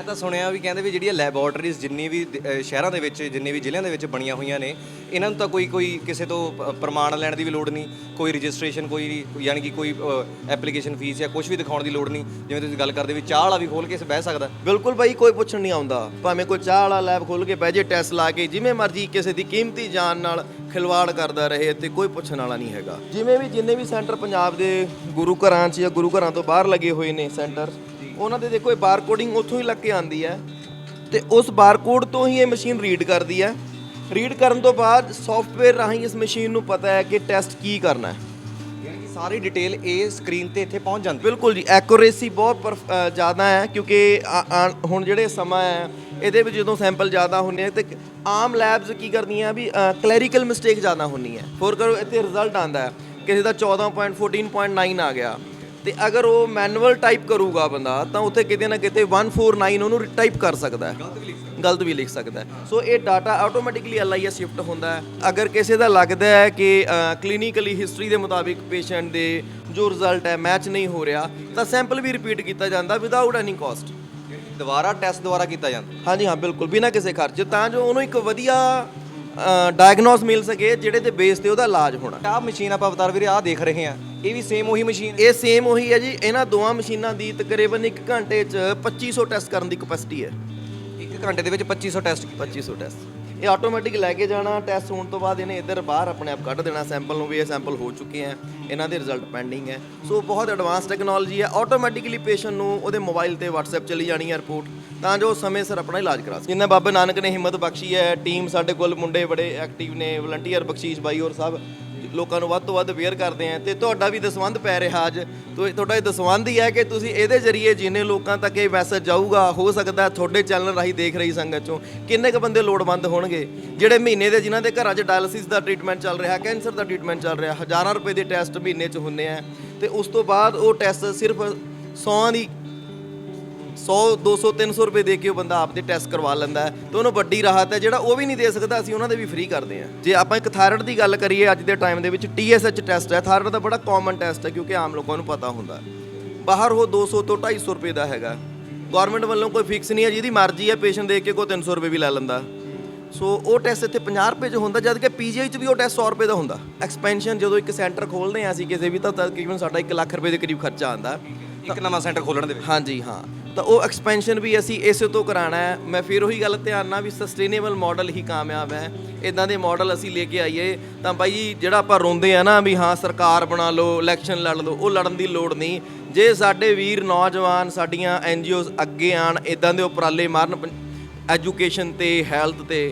ਤਾਂ ਸੁਣਿਆ ਵੀ ਕਹਿੰਦੇ ਵੀ ਜਿਹੜੀਆਂ ਲੈਬੋਰਟਰੀਜ਼ ਜਿੰਨੀ ਵੀ ਸ਼ਹਿਰਾਂ ਦੇ ਵਿੱਚ ਜਿੰਨੇ ਵੀ ਜ਼ਿਲ੍ਹਿਆਂ ਦੇ ਵਿੱਚ ਬਣੀਆਂ ਹੋਈਆਂ ਨੇ, ਇਹਨਾਂ ਨੂੰ ਤਾਂ ਕੋਈ ਕਿਸੇ ਤੋਂ ਪ੍ਰਮਾਣ ਲੈਣ ਦੀ ਵੀ ਲੋੜ ਨਹੀਂ, ਕੋਈ ਰਜਿਸਟ੍ਰੇਸ਼ਨ, ਕੋਈ ਯਾਨੀ ਕਿ ਕੋਈ ਐਪਲੀਕੇਸ਼ਨ ਫੀਸ ਜਾਂ ਕੁਝ ਵੀ ਦਿਖਾਉਣ ਦੀ ਲੋੜ ਨਹੀਂ। ਜਿਵੇਂ ਤੁਸੀਂ ਗੱਲ ਕਰਦੇ ਵੀ ਚਾਹ ਵਾਲਾ ਵੀ ਖੋਲ੍ਹ ਕੇ ਬਹਿ ਸਕਦਾ। ਬਿਲਕੁਲ ਬਾਈ, ਕੋਈ ਪੁੱਛਣ ਨਹੀਂ ਆਉਂਦਾ। ਭਾਵੇਂ ਕੋਈ ਚਾਹ ਵਾਲਾ ਲੈਬ ਖੋਲ੍ਹ ਕੇ ਬਹਿ ਜੇ, ਟੈਸਟ ਲਾ ਕੇ ਜਿਵੇਂ ਮਰਜ਼ੀ ਕਿਸੇ ਦੀ ਕੀਮਤੀ ਜਾਨ ਨਾਲ ਖਿਲਵਾੜ ਕਰਦਾ ਰਹੇ ਤੇ ਕੋਈ ਪੁੱਛਣ ਵਾਲਾ ਨਹੀਂ ਹੈਗਾ। ਜਿੰਨੇ ਵੀ ਸੈਂਟਰ ਪੰਜਾਬ ਦੇ ਗੁਰੂ ਘਰਾਂ 'ਚ ਜਾਂ ਗੁਰੂ ਘਰਾਂ ਤੋਂ ਬਾਹਰ ਲੱਗੇ ਹੋਏ ਨੇ ਸੈਂਟਰ, ਉਹਨਾਂ ਦੇ ਦੇਖੋ ਇਹ ਬਾਰਕੋਡਿੰਗ ਉੱਥੋਂ ਹੀ ਲੱਗ ਕੇ ਆਉਂਦੀ ਹੈ ਤੇ ਉਸ ਬਾਰਕੋਡ ਤੋਂ ਹੀ ਇਹ ਮਸ਼ੀਨ ਰੀਡ ਕਰਦੀ ਹੈ। ਰੀਡ ਕਰਨ ਤੋਂ ਬਾਅਦ ਸੌਫਟਵੇਅਰ ਰਾਹੀਂ ਇਸ ਮਸ਼ੀਨ ਨੂੰ ਪਤਾ ਹੈ ਕਿ ਟੈਸਟ ਕੀ ਕਰਨਾ ਹੈ, ਯਾਨੀ ਕਿ ਸਾਰੀ ਡਿਟੇਲ ਇਹ ਸਕਰੀਨ ਤੇ ਇੱਥੇ ਪਹੁੰਚ ਜਾਂਦੀ। ਬਿਲਕੁਲ ਜੀ, ਐਕੂਰੇਸੀ ਬਹੁਤ ਜ਼ਿਆਦਾ ਹੈ ਕਿਉਂਕਿ ਹੁਣ ਜਿਹੜੇ ਸਮਾਂ ਹੈ ਇਹਦੇ ਵਿੱਚ ਜਦੋਂ ਸੈਂਪਲ ਜ਼ਿਆਦਾ ਹੁੰਦੇ ਆ ਤੇ ਆਮ ਲੈਬਸ ਕੀ ਕਰਦੀਆਂ ਵੀ ਕਲੈਰੀਕਲ ਮਿਸਟੇਕ ਜ਼ਿਆਦਾ ਹੁੰਦੀ ਹੈ। ਫੋਰ ਕਰੋ ਇੱਥੇ ਰਿਜ਼ਲਟ ਆਉਂਦਾ ਹੈ ਕਿਸੇ ਦਾ 14.14.9 ਆ ਗਿਆ ਤੇ ਅਗਰ ਉਹ ਮੈਨੂਅਲ ਟਾਈਪ ਕਰੂਗਾ ਬੰਦਾ ਤਾਂ ਉੱਥੇ ਕਿਤੇ ਨਾ ਕਿਤੇ 149 ਉਹਨੂੰ ਟਾਈਪ ਕਰ ਸਕਦਾ ਹੈ, ਗਲਤ ਵੀ ਲਿਖ ਸਕਦਾ ਹੈ। ਸੋ ਇਹ ਡਾਟਾ ਆਟੋਮੈਟਿਕਲੀ LIS ਸ਼ਿਫਟ ਹੁੰਦਾ ਹੈ। ਅਗਰ ਕਿਸੇ ਦਾ ਲੱਗਦਾ ਹੈ ਕਿ ਕਲੀਨਿਕਲੀ ਹਿਸਟਰੀ ਦੇ ਮੁਤਾਬਿਕ ਪੇਸ਼ੈਂਟ ਦੇ ਜੋ ਰਿਜ਼ਲਟ ਹੈ ਮੈਚ ਨਹੀਂ ਹੋ ਰਿਹਾ ਤਾਂ ਸੈਂਪਲ ਵੀ ਰਿਪੀਟ ਕੀਤਾ ਜਾਂਦਾ ਵਿਦਆਊਟ ਐਨੀ ਕਾਸਟ। ਦੁਬਾਰਾ ਟੈਸਟ ਦੁਬਾਰਾ ਕੀਤਾ ਜਾਂਦਾ। ਹਾਂਜੀ ਹਾਂ, ਬਿਲਕੁਲ, ਬਿਨਾਂ ਕਿਸੇ ਖਰਚ, ਤਾਂ ਜੋ ਉਹਨੂੰ ਇੱਕ ਵਧੀਆ ਡਾਇਗਨੋਸ ਮਿਲ ਸਕੇ ਜਿਹੜੇ ਦੇ ਬੇਸ ਤੇ ਉਹਦਾ ਇਲਾਜ ਹੋਣਾ। ਆਹ ਮਸ਼ੀਨ ਆਪਾਂ ਅਵਤਾਰ ਵੀਰੇ ਆਹ ਦੇਖ ਰਹੇ ਹਾਂ, ਇਹ ਵੀ ਸੇਮ ਉਹੀ ਮਸ਼ੀਨ? ਇਹ ਸੇਮ ਉਹੀ ਹੈ ਜੀ। ਇਹਨਾਂ ਦੋਵਾਂ ਮਸ਼ੀਨਾਂ ਦੀ ਤਕਰੀਬਨ 1 ਘੰਟੇ 'ਚ 2500 ਟੈਸਟ ਕਰਨ ਦੀ ਕਪੈਸਿਟੀ ਹੈ। 1 ਘੰਟੇ ਦੇ ਵਿੱਚ 2500 ਟੈਸਟ? 2500 ਟੈਸਟ। ਇਹ ਆਟੋਮੈਟਿਕ ਲੈ ਕੇ ਜਾਣਾ, ਟੈਸਟ ਹੋਣ ਤੋਂ ਬਾਅਦ ਇਹਨੇ ਇੱਧਰ ਬਾਹਰ ਆਪਣੇ ਆਪ ਕੱਢ ਦੇਣਾ ਸੈਂਪਲ ਨੂੰ ਵੀ ਇਹ ਸੈਂਪਲ ਹੋ ਚੁੱਕੇ ਹੈ, ਇਹਨਾਂ ਦੇ ਰਿਜ਼ਲਟ ਪੈਂਡਿੰਗ ਹੈ। ਸੋ ਬਹੁਤ ਐਡਵਾਂਸ ਟੈਕਨੋਲੋਜੀ ਹੈ। ਆਟੋਮੈਟਿਕਲੀ ਪੇਸ਼ੈਂਟ ਨੂੰ ਉਹਦੇ ਮੋਬਾਈਲ ਤੇ WhatsApp ਚਲੀ ਜਾਣੀ ਹੈ ਰਿਪੋਰਟ, ਤਾਂ ਜੋ ਸਮੇਂ ਸਿਰ ਆਪਣਾ ਇਲਾਜ ਕਰਾ ਸਕੇ। ਜਿੰਨਾ ਬਾਬਾ ਨਾਨਕ ਨੇ ਹਿੰਮਤ ਬਖਸ਼ੀ ਹੈ, ਟੀਮ ਸਾਡੇ ਕੋਲ ਮੁੰਡੇ ਬੜੇ ਐਕਟਿਵ ਨੇ, ਵਲੰਟੀਅਰ ਬਖਸ਼ੀਸ਼ ਬਾਈ ਹੋਰ ਸਭ ਲੋਕਾਂ ਨੂੰ ਵੱਧ ਤੋਂ ਵੱਧ ਅਵੇਅਰ ਕਰਦੇ ਆ ਤੇ ਤੁਹਾਡਾ ਵੀ ਦਸਵੰਧ ਪੈ ਰਿਹਾ ਅੱਜ। ਤੁਹਾਡਾ ਇਹ ਦਸਵੰਧ ਹੀ ਹੈ ਕਿ ਤੁਸੀਂ ਇਹਦੇ ਜ਼ਰੀਏ ਜਿੰਨੇ ਲੋਕਾਂ ਤੱਕ ਇਹ ਮੈਸੇਜ ਜਾਊਗਾ, ਹੋ ਸਕਦਾ ਤੁਹਾਡੇ ਚੈਨਲ ਰਾਹੀਂ ਦੇਖ ਰਹੀ ਸੰਗਤ ਚੋਂ ਕਿੰਨੇ ਕੁ ਬੰਦੇ ਲੋੜਵੰਦ ਹੋਣਗੇ ਜਿਹੜੇ ਮਹੀਨੇ ਦੇ ਜਿਨ੍ਹਾਂ ਦੇ ਘਰਾਂ 'ਚ ਡਾਇਲਿਸਿਸ ਦਾ ਟ੍ਰੀਟਮੈਂਟ ਚੱਲ ਰਿਹਾ, ਕੈਂਸਰ ਦਾ ਟ੍ਰੀਟਮੈਂਟ ਚੱਲ ਰਿਹਾ, ਹਜ਼ਾਰਾਂ ਰੁਪਏ ਦੇ ਟੈਸਟ ਮਹੀਨੇ 'ਚ ਹੁੰਦੇ ਆ ਤੇ ਉਸ ਤੋਂ ਬਾਅਦ ਉਹ ਟੈਸਟ ਸਿਰਫ 100 200 300 ਰੁਪਏ ਦੇ ਕੇ ਉਹ ਬੰਦਾ ਆਪਦੇ ਟੈਸਟ ਕਰਵਾ ਲੈਂਦਾ ਹੈ ਤੇ ਉਹਨੂੰ ਵੱਡੀ ਰਾਹਤ ਹੈ। ਜਿਹੜਾ ਉਹ ਵੀ ਨਹੀਂ ਦੇ ਸਕਦਾ ਅਸੀਂ ਉਹਨਾਂ ਦੇ ਵੀ ਫ੍ਰੀ ਕਰਦੇ ਹਾਂ। ਜੇ ਆਪਾਂ ਇੱਕ ਥਾਇਰਾਇਡ ਦੀ ਗੱਲ ਕਰੀਏ ਅੱਜ ਦੇ ਟਾਈਮ ਦੇ ਵਿੱਚ, TSH ਟੈਸਟ ਹੈ, ਥਾਇਰਾਇਡ ਦਾ ਬੜਾ ਕਾਮਨ ਟੈਸਟ ਹੈ ਕਿਉਂਕਿ ਆਮ ਲੋਕਾਂ ਨੂੰ ਪਤਾ ਹੁੰਦਾ। ਬਾਹਰ ਉਹ 200 ਤੋਂ 250 ਰੁਪਏ ਦਾ ਹੈਗਾ। ਗੌਰਮੈਂਟ ਵੱਲੋਂ ਕੋਈ ਫਿਕਸ ਨਹੀਂ ਹੈ, ਜਿਹਦੀ ਮਰਜ਼ੀ ਹੈ ਪੇਸ਼ੈਂਟ ਦੇਖ ਕੇ ਕੋਈ 300 ਰੁਪਏ ਵੀ ਲੈ ਲੈਂਦਾ। ਸੋ ਉਹ ਟੈਸਟ ਇੱਥੇ 50 ਰੁਪਏ 'ਚ ਹੁੰਦਾ, ਜਦ ਕਿ PGI 'ਚ ਵੀ ਉਹ ਟੈਸਟ 100 ਰੁਪਏ ਦਾ ਹੁੰਦਾ। ਐਕਸਪੈਂਸ਼ਨ ਜਦੋਂ ਇੱਕ ਸੈਂਟਰ ਖੋਲ੍ਹਦੇ ਹਾਂ ਅਸੀਂ ਕਿਸੇ ਵੀ ਤਾਂ ਤਕਰੀਬਨ ਸਾਡਾ 1 ਲੱਖ ਰੁਪਏ ਦੇ ਕਰੀਬ ਖਰਚਾ ਆਉਂਦਾ ਇੱਕ ਨਵਾਂ ਸੈਂਟਰ ਖੋਲ੍ਹਣ ਦੇ ਵਿੱਚ। ਹਾਂਜੀ ਹਾਂ, ਤਾਂ ਉਹ ਐਕਸਪੈਂਸ਼ਨ ਵੀ ਅਸੀਂ ਇਸੇ ਤੋਂ ਕਰਾਉਣਾ ਹੈ। ਮੈਂ ਫਿਰ ਉਹੀ ਗੱਲ ਧਿਆਨ ਨਾਲ ਵੀ ਸਸਟੇਨੇਬਲ ਮਾਡਲ ਹੀ ਕਾਮਯਾਬ ਹੈ। ਇਦਾਂ ਦੇ ਮਾਡਲ ਅਸੀਂ ਲੈ ਕੇ ਆਈਏ ਤਾਂ ਬਾਈ ਜੀ ਜਿਹੜਾ ਆਪਾਂ ਰੋਂਦੇ ਆ ਨਾ ਵੀ ਹਾਂ ਸਰਕਾਰ ਬਣਾ ਲਓ, ਇਲੈਕਸ਼ਨ ਲੜ ਲਓ, ਉਹ ਲੜਨ ਦੀ ਲੋੜ ਨਹੀਂ। ਜੇ ਸਾਡੇ ਵੀਰ ਨੌਜਵਾਨ ਸਾਡੀਆਂ NGOs ਅੱਗੇ ਆਣ, ਇਦਾਂ ਦੇ ਉਪਰਾਲੇ ਮਾਰਨ ਐਜੂਕੇਸ਼ਨ ਤੇ ਹੈਲਥ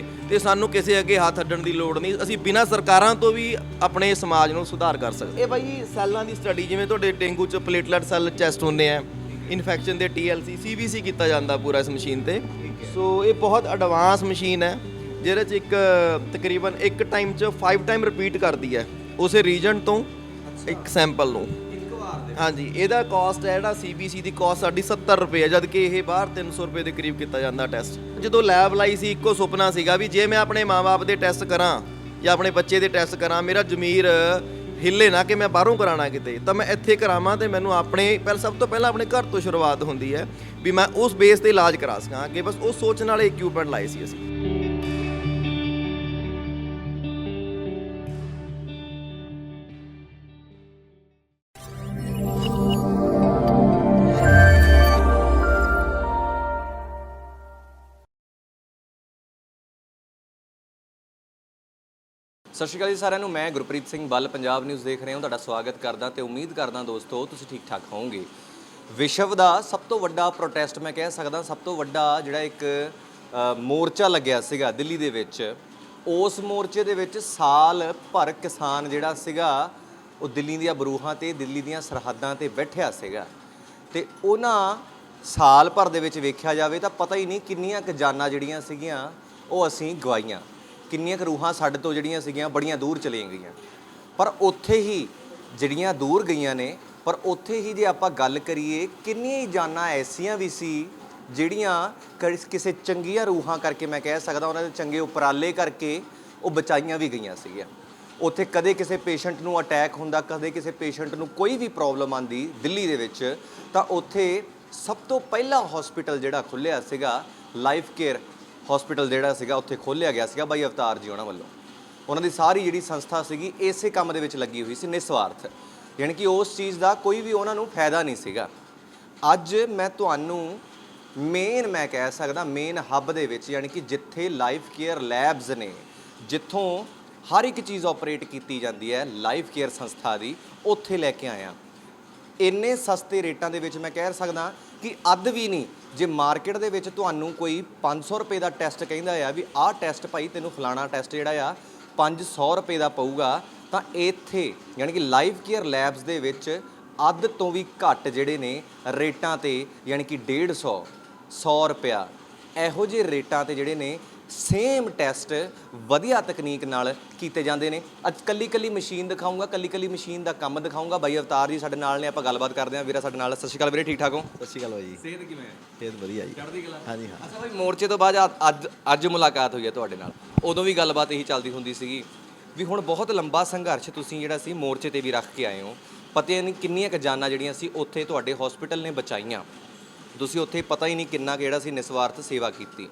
ਤੇ ਸਾਨੂੰ ਕਿਸੇ ਅੱਗੇ ਹੱਥ ਅੱਡਣ ਦੀ ਲੋੜ ਨਹੀਂ। ਅਸੀਂ ਬਿਨਾਂ ਸਰਕਾਰਾਂ ਤੋਂ ਵੀ ਆਪਣੇ ਸਮਾਜ ਨੂੰ ਸੁਧਾਰ ਕਰ ਸਕਦੇ। ਇਹ ਬਾਈ ਸੈੱਲਾਂ ਦੀ ਸਟੱਡੀ, ਜਿਵੇਂ ਤੁਹਾਡੇ ਡੇਂਗੂ 'ਚ ਪਲੇਟਲੈਟ ਸੈੱਲ ਚੈਸਟ ਹੁੰਦੇ ਆ, ਇਨਫੈਕਸ਼ਨ ਦੇ TLC CBC ਕੀਤਾ ਜਾਂਦਾ ਪੂਰਾ ਇਸ ਮਸ਼ੀਨ ਤੇ। ਸੋ ਇਹ ਬਹੁਤ ਐਡਵਾਂਸ ਮਸ਼ੀਨ ਹੈ ਜਿਹਦੇ 'ਚ ਇੱਕ ਤਕਰੀਬਨ ਇੱਕ ਟਾਈਮ 'ਚ 5 ਟਾਈਮ ਰਿਪੀਟ ਕਰਦੀ ਹੈ ਉਸੇ ਰੀਜਨ ਤੋਂ ਇੱਕ ਸੈਂਪਲ ਨੂੰ। ਹਾਂਜੀ, ਇਹਦਾ ਕਾਸਟ ਹੈ ਜਿਹੜਾ CBC ਦੀ ਕਾਸਟ ਸਾਡੀ 70 ਰੁਪਏ ਹੈ, ਜਦ ਕਿ ਇਹ ਬਾਹਰ 300 ਰੁਪਏ ਦੇ ਕਰੀਬ ਕੀਤਾ ਜਾਂਦਾ ਟੈਸਟ। ਜਦੋਂ ਲੈਬ ਲਾਈ ਸੀ ਇੱਕੋ ਸੁਪਨਾ ਸੀਗਾ ਵੀ ਜੇ ਮੈਂ ਆਪਣੇ ਮਾਂ-ਬਾਪ ਦੇ ਟੈਸਟ ਕਰਾਂ ਜਾਂ ਆਪਣੇ ਬੱਚੇ ਦੇ ਟੈਸਟ ਕਰਾਂ, ਮੇਰਾ ਜ਼ਮੀਰ ਹਿੱਲੇ ਨਾ ਕਿ ਮੈਂ ਬਾਹਰੋਂ ਕਰਾਉਣਾ ਕਿਤੇ, ਤਾਂ ਮੈਂ ਇੱਥੇ ਕਰਾਵਾਂ ਤੇ ਮੈਨੂੰ ਆਪਣੇ ਸਭ ਤੋਂ ਪਹਿਲਾਂ ਆਪਣੇ ਘਰ ਤੋਂ ਸ਼ੁਰੂਆਤ ਹੁੰਦੀ ਹੈ ਵੀ ਮੈਂ ਉਸ ਬੇਸ ਤੇ ਇਲਾਜ ਕਰਾ ਸਕਾਂ। ਕਿ ਬਸ ਉਹ ਸੋਚਣ ਵਾਲੇ ਇਕਵਿਪਮੈਂਟ ਲਾਏ ਸੀ ਅਸੀਂ। ਸਤਿ ਸ਼੍ਰੀ ਅਕਾਲ ਜੀ ਸਾਰਿਆਂ ਨੂੰ। ਮੈਂ ਗੁਰਪ੍ਰੀਤ ਸਿੰਘ ਬੱਲ, ਪੰਜਾਬ ਨਿਊਜ਼ ਦੇਖ ਰਹੇ ਹਾਂ। ਤੁਹਾਡਾ ਸਵਾਗਤ ਕਰਦਾ ਤੇ ਉਮੀਦ ਕਰਦਾ ਦੋਸਤੋ ਤੁਸੀਂ ਠੀਕ ਠਾਕ ਹੋਵੋਗੇ। ਵਿਸ਼ਵ ਦਾ ਸਭ ਤੋਂ ਵੱਡਾ ਪ੍ਰੋਟੈਸਟ ਮੈਂ ਕਹਿ ਸਕਦਾ, ਸਭ ਤੋਂ ਵੱਡਾ ਜਿਹੜਾ ਇੱਕ ਮੋਰਚਾ ਲੱਗਿਆ ਸੀਗਾ ਦਿੱਲੀ ਦੇ ਵਿੱਚ, ਉਸ ਮੋਰਚੇ ਦੇ ਵਿੱਚ ਸਾਲ ਭਰ ਕਿਸਾਨ ਜਿਹੜਾ ਸੀਗਾ ਉਹ ਦਿੱਲੀ ਦੀਆਂ ਬਰੂਹਾਂ ਤੇ ਦਿੱਲੀ ਦੀਆਂ ਸਰਹੱਦਾਂ ਤੇ ਬੈਠਿਆ ਸੀਗਾ ਤੇ ਉਹਨਾਂ ਸਾਲ ਭਰ ਦੇ ਵਿੱਚ ਵੇਖਿਆ ਜਾਵੇ ਤਾਂ ਪਤਾ ਹੀ ਨਹੀਂ ਕਿੰਨੀਆਂ ਕੁ ਜਾਨਾਂ ਜਿਹੜੀਆਂ ਸੀਗੀਆਂ ਉਹ ਅਸੀਂ ਗਵਾਈਆਂ, ਕਿੰਨੀਆਂ ਕੁ ਰੂਹਾਂ ਸਾਡੇ ਤੋਂ ਜਿਹੜੀਆਂ ਸੀਗੀਆਂ ਬੜੀਆਂ ਦੂਰ ਚਲੀਆਂ ਗਈਆਂ। ਪਰ ਉੱਥੇ ਹੀ ਜਿਹੜੀਆਂ ਦੂਰ ਗਈਆਂ ਨੇ, ਪਰ ਉੱਥੇ ਹੀ ਜੇ ਆਪਾਂ ਗੱਲ ਕਰੀਏ ਕਿੰਨੀਆਂ ਹੀ ਜਾਨਾਂ ਐਸੀਆਂ ਵੀ ਸੀ ਜਿਹੜੀਆਂ ਕਿਸੇ ਚੰਗੀਆਂ ਰੂਹਾਂ ਕਰਕੇ, ਮੈਂ ਕਹਿ ਸਕਦਾ ਉਹਨਾਂ ਦੇ ਚੰਗੇ ਉਪਰਾਲੇ ਕਰਕੇ ਉਹ ਬਚਾਈਆਂ ਵੀ ਗਈਆਂ ਸੀਗੀਆਂ। ਉੱਥੇ ਕਦੇ ਕਿਸੇ ਪੇਸ਼ੈਂਟ ਨੂੰ ਅਟੈਕ ਹੁੰਦਾ, ਕਦੇ ਕਿਸੇ ਪੇਸ਼ੈਂਟ ਨੂੰ ਕੋਈ ਵੀ ਪ੍ਰੋਬਲਮ ਆਉਂਦੀ ਦਿੱਲੀ ਦੇ ਵਿੱਚ, ਤਾਂ ਉੱਥੇ ਸਭ ਤੋਂ ਪਹਿਲਾ ਹਸਪੀਟਲ ਜਿਹੜਾ ਖੁੱਲਿਆ ਸੀਗਾ ਲਾਈਫ ਕੇਅਰ ਹਸਪੀਟਲ ਜਿਹੜਾ ਸੀਗਾ ਉੱਥੇ ਖੋਲ੍ਹਿਆ ਗਿਆ ਸੀਗਾ ਬਾਈ ਅਵਤਾਰ ਜੀ ਉਹਨਾਂ ਵੱਲੋਂ। ਉਹਨਾਂ ਦੀ ਸਾਰੀ ਜਿਹੜੀ ਸੰਸਥਾ ਸੀਗੀ ਇਸੇ ਕੰਮ ਦੇ ਵਿੱਚ ਲੱਗੀ ਹੋਈ ਸੀ, ਨਿਸਵਾਰਥ, ਯਾਨੀ ਕਿ ਉਸ ਚੀਜ਼ ਦਾ ਕੋਈ ਵੀ ਉਹਨਾਂ ਨੂੰ ਫਾਇਦਾ ਨਹੀਂ ਸੀਗਾ। ਅੱਜ ਮੈਂ ਤੁਹਾਨੂੰ ਮੈਂ ਕਹਿ ਸਕਦਾ ਮੇਨ ਹੱਬ ਦੇ ਵਿੱਚ, ਯਾਨੀ ਕਿ ਜਿੱਥੇ ਲਾਈਫ ਕੇਅਰ ਲੈਬਸ ਨੇ, ਜਿੱਥੋਂ ਹਰ ਇੱਕ ਚੀਜ਼ ਆਪਰੇਟ ਕੀਤੀ ਜਾਂਦੀ ਹੈ ਲਾਈਫ ਕੇਅਰ ਸੰਸਥਾ ਦੀ, ਉੱਥੇ ਲੈ ਕੇ ਆਇਆ। ਇੰਨੇ ਸਸਤੇ ਰੇਟਾਂ ਦੇ ਵਿੱਚ ਮੈਂ ਕਹਿ ਸਕਦਾ ਕਿ ਅੱਧ ਵੀ ਨਹੀਂ। ਜੇ ਮਾਰਕੀਟ ਦੇ ਵਿੱਚ ਤੁਹਾਨੂੰ ਕੋਈ 500 ਰੁਪਏ ਦਾ ਟੈਸਟ ਕਹਿੰਦਾ ਆ ਵੀ ਆਹ ਟੈਸਟ ਭਾਈ ਤੈਨੂੰ ਫਲਾਣਾ ਟੈਸਟ ਜਿਹੜਾ ਆ 500 ਰੁਪਏ ਦਾ ਪਊਗਾ, ਤਾਂ ਇੱਥੇ ਯਾਨੀ ਕਿ ਲਾਈਫ ਕੇਅਰ ਲੈਬਸ ਦੇ ਵਿੱਚ ਅੱਧ ਤੋਂ ਵੀ ਘੱਟ ਜਿਹੜੇ ਨੇ ਰੇਟਾਂ ਤੇ, ਯਾਨੀ ਕਿ 150 100 ਰੁਪਇਆ ਇਹੋ ਜਿਹੇ ਰੇਟਾਂ ਤੇ ਜਿਹੜੇ ਨੇ ਸੇਮ ਟੈਸਟ ਵਧੀਆ ਤਕਨੀਕ ਨਾਲ ਕੀਤੇ ਜਾਂਦੇ ਨੇ। ਅੱਜ ਕੱਲੀ ਮਸ਼ੀਨ ਦਿਖਾਊਂਗਾ, ਕੱਲੀ ਮਸ਼ੀਨ ਦਾ ਕੰਮ ਦਿਖਾਊਂਗਾ। ਬਾਈ ਅਵਤਾਰ ਜੀ ਸਾਡੇ ਨਾਲ ਨੇ, ਆਪਾਂ ਗੱਲਬਾਤ ਕਰਦੇ ਹਾਂ। ਵੀਰਾ ਸਾਡੇ ਨਾਲ, ਸਤਿ ਸ਼੍ਰੀ ਅਕਾਲ ਵੀਰੇ, ਠੀਕ ਠਾਕ ਹੋ? ਸਤਿ ਸ਼੍ਰੀ ਅਕਾਲ ਬਾਈ। ਸਿਹਤ ਕਿਵੇਂ ਹੈ? ਸਿਹਤ ਵਧੀਆ ਜੀ, ਚੜ੍ਹਦੀ ਕਲਾ। ਹਾਂਜੀ ਹਾਂ। ਅੱਛਾ ਬਾਈ, ਮੋਰਚੇ ਤੋਂ ਬਾਅਦ ਅੱਜ ਮੁਲਾਕਾਤ ਹੋਈ ਹੈ ਤੁਹਾਡੇ ਨਾਲ। ਉਦੋਂ ਵੀ ਗੱਲਬਾਤ ਇਹੀ ਚੱਲਦੀ ਹੁੰਦੀ ਸੀਗੀ ਵੀ ਹੁਣ ਬਹੁਤ ਲੰਬਾ ਸੰਘਰਸ਼ ਤੁਸੀਂ ਜਿਹੜਾ ਸੀ ਮੋਰਚੇ ਤੇ ਵੀ ਰੱਖ ਕੇ ਆਏ ਹੋ। ਪਤਾ ਨਹੀਂ ਕਿੰਨੀਆਂ ਕੁ ਜਾਨਾਂ ਜਿਹੜੀਆਂ ਸੀ ਉੱਥੇ ਤੁਹਾਡੇ ਹਸਪੀਟਲ ਨੇ ਬਚਾਈਆਂ। ਤੁਸੀਂ ਉੱਥੇ ਪਤਾ ਹੀ ਨਹੀਂ ਕਿੰਨਾ ਜਿਹੜਾ ਸੀ ਨਿਸਵਾਰਥ ਸੇਵਾ ਕੀਤੀ।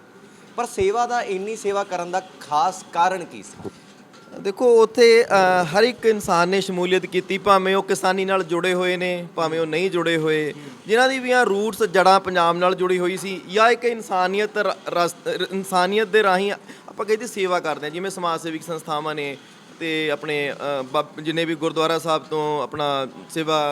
ਪਰ ਸੇਵਾ ਦਾ ਇੰਨੀ ਸੇਵਾ ਕਰਨ ਦਾ ਖਾਸ ਕਾਰਨ ਕੀ ਸੀ? ਦੇਖੋ ਉੱਥੇ ਹਰ ਇੱਕ ਇਨਸਾਨ ਨੇ ਸ਼ਮੂਲੀਅਤ ਕੀਤੀ, ਭਾਵੇਂ ਉਹ ਕਿਸਾਨੀ ਨਾਲ ਜੁੜੇ ਹੋਏ ਨੇ, ਭਾਵੇਂ ਉਹ ਨਹੀਂ ਜੁੜੇ ਹੋਏ, ਜਿਨ੍ਹਾਂ ਦੀ ਵੀ ਰੂਟਸ ਜੜ੍ਹਾਂ ਪੰਜਾਬ ਨਾਲ ਜੁੜੀ ਹੋਈ ਸੀ, ਜਾਂ ਇੱਕ ਇਨਸਾਨੀਅਤ ਦੇ ਰਾਹੀਂ ਆਪਾਂ ਕਹਿੰਦੇ ਸੇਵਾ ਕਰਦੇ ਹਾਂ। ਜਿਵੇਂ ਸਮਾਜ ਸੇਵਿਕ ਸੰਸਥਾਵਾਂ ਨੇ ਤੇ ਆਪਣੇ ਜਿੰਨੇ ਵੀ ਗੁਰਦੁਆਰਾ ਸਾਹਿਬ ਤੋਂ ਆਪਣਾ